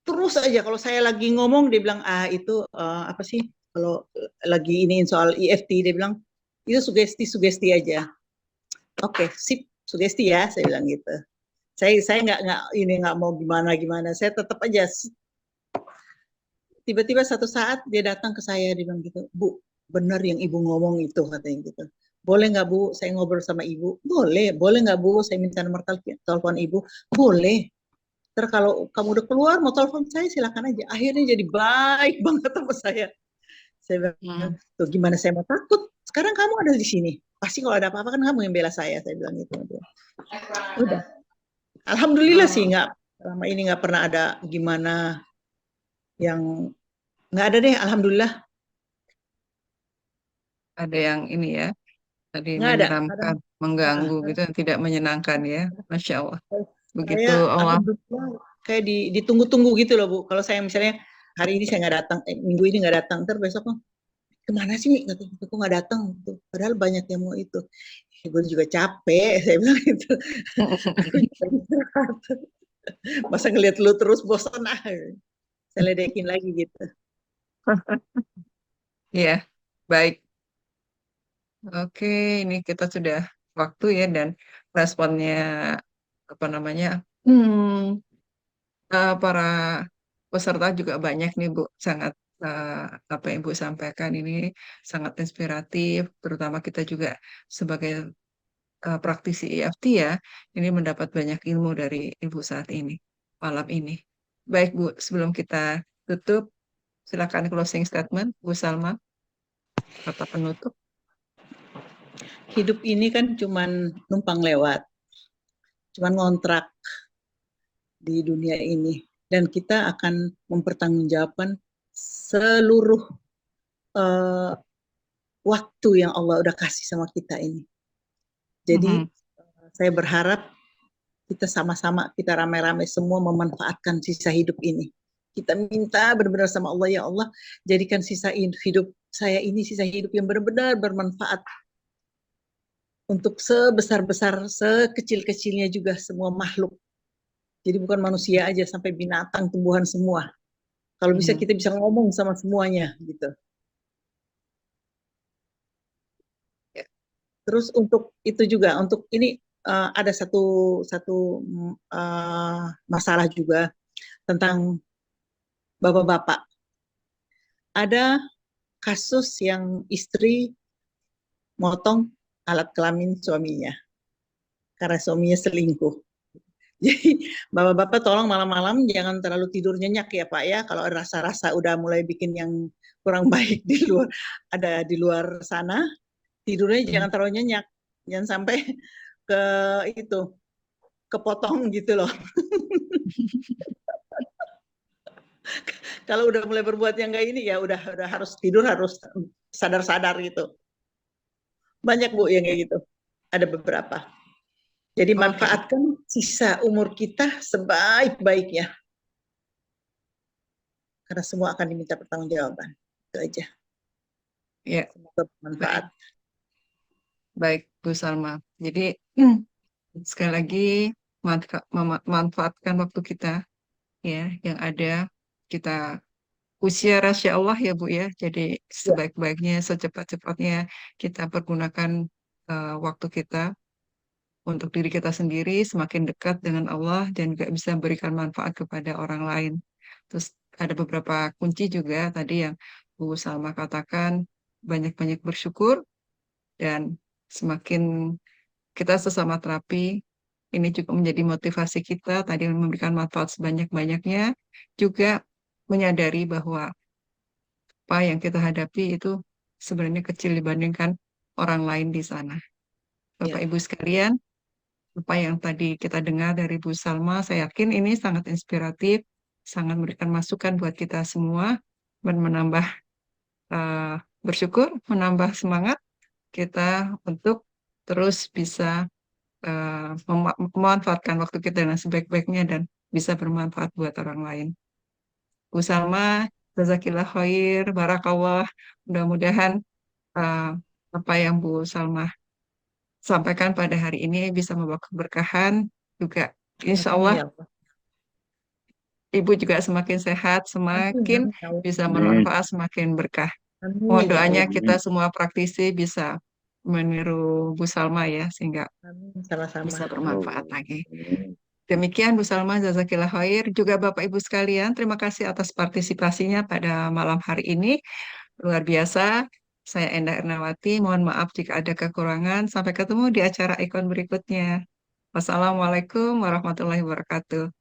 Terus aja kalau saya lagi ngomong, dia bilang, itu apa sih? Kalau lagi iniin soal EFT, dia bilang, itu sugesti aja. Oke, sip, sugesti ya, saya bilang gitu. Saya nggak mau gimana, saya tetap aja. Tiba-tiba satu saat dia datang ke saya, dia bilang gitu, Bu, benar yang ibu ngomong itu, katanya gitu. Boleh nggak Bu, saya ngobrol sama ibu? Boleh. Boleh nggak Bu, saya minta nomor telepon ibu? Boleh. Terus kalau kamu udah keluar mau telepon saya, silakan aja. Akhirnya jadi baik banget sama saya. Saya bilang, tuh gimana saya mau takut? Sekarang kamu ada di sini. Pasti kalau ada apa-apa kan kamu yang bela saya bilang gitu. Udah. Alhamdulillah sih nggak, selama ini nggak pernah ada gimana yang, nggak ada deh, alhamdulillah. Ada yang ini ya, tadi Nggak ada. menyeramkan, mengganggu Nah, gitu, yang tidak menyenangkan ya. Masya Allah. Begitu saya Allah. alhamdulillah kayak ditunggu-tunggu gitu loh Bu. Kalau saya misalnya hari ini saya nggak datang, minggu ini nggak datang, ntar besok kemana sih Mi? Kok nggak datang? Padahal banyak yang mau itu. Gue juga capek, saya bilang gitu. Aku juga istirahat. Masa ngeliat lu terus bosan saya ledekin lagi gitu. Ya, baik. Oke, ini kita sudah waktu ya dan responnya apa namanya? Hmm, para peserta juga banyak nih Bu, sangat apa yang Ibu sampaikan ini sangat inspiratif, terutama kita juga sebagai praktisi EFT ya, ini mendapat banyak ilmu dari Ibu saat ini, malam ini. Baik Bu, sebelum kita tutup, silakan closing statement, Bu Salma, kata penutup. Hidup ini kan cuman numpang lewat, cuman ngontrak di dunia ini. Dan kita akan mempertanggungjawabkan seluruh uh, waktu yang Allah udah kasih sama kita ini. Jadi Mhm. saya berharap kita sama-sama, kita rame-rame semua memanfaatkan sisa hidup ini. Kita minta benar-benar sama Allah, ya Allah, jadikan sisa hidup saya ini sisa hidup yang benar-benar bermanfaat untuk sebesar-besar, sekecil-kecilnya juga semua makhluk. Jadi bukan manusia aja, sampai binatang, tumbuhan semua. Kalau bisa Mhm. kita bisa ngomong sama semuanya gitu. Ya. Terus untuk itu juga, untuk ini ada satu satu masalah juga tentang bapak-bapak. Ada kasus yang istri motong alat kelamin suaminya karena suaminya selingkuh. Jadi bapak-bapak tolong malam-malam jangan terlalu tidur nyenyak ya Pak ya. Kalau rasa-rasa udah mulai bikin yang kurang baik di luar, ada di luar sana, tidurnya jangan Mhm. terlalu nyenyak. Jangan sampai ke itu, kepotong gitu loh. Kalau udah mulai berbuat yang kayak ini ya udah harus tidur, harus sadar-sadar gitu. Banyak Bu yang kayak gitu. Ada beberapa. Jadi Oke, manfaatkan sisa umur kita sebaik-baiknya. Karena semua akan diminta pertanggungjawaban. Itu aja. ya, Semoga bermanfaat. baik, baik Bu Salma. Jadi sekali lagi manfaatkan waktu kita ya yang ada. Kita usia rasya Allah ya Bu ya. Jadi Ya, sebaik-baiknya, secepat-cepatnya kita pergunakan waktu kita untuk diri kita sendiri semakin dekat dengan Allah dan juga bisa memberikan manfaat kepada orang lain. Terus ada beberapa kunci juga tadi yang Bu Salma katakan, banyak-banyak bersyukur dan semakin kita sesama terapi, ini juga menjadi motivasi kita tadi memberikan manfaat sebanyak-banyaknya, juga menyadari bahwa apa yang kita hadapi itu sebenarnya kecil dibandingkan orang lain di sana. Bapak ya, Ibu sekalian, apa yang tadi kita dengar dari Bu Salma, saya yakin ini sangat inspiratif, sangat memberikan masukan buat kita semua, dan menambah eh, bersyukur, menambah semangat kita untuk terus bisa memanfaatkan waktu kita dengan sebaik-baiknya dan bisa bermanfaat buat orang lain. Bu Salma, jazakillah khair, barakallah. Mudah-mudahan eh, apa yang Bu Salma sampaikan pada hari ini bisa membawa keberkahan juga. Insya amin Allah ya Allah. Ibu juga semakin sehat, Amin, semakin amin ya Allah. bisa Amin. bermanfaat, semakin berkah. Mohon Amin ya doanya Allah. kita Amin. semua praktisi bisa meniru Bu Salma ya, sehingga Amin, sama-sama. bisa bermanfaat lagi. Amin. Demikian Bu Salma, Jazakillah khair. Juga Bapak Ibu sekalian, terima kasih atas partisipasinya pada malam hari ini. Luar biasa. Saya Endah Ernawati, mohon maaf jika ada kekurangan. Sampai ketemu di acara ikon berikutnya. Wassalamualaikum warahmatullahi wabarakatuh.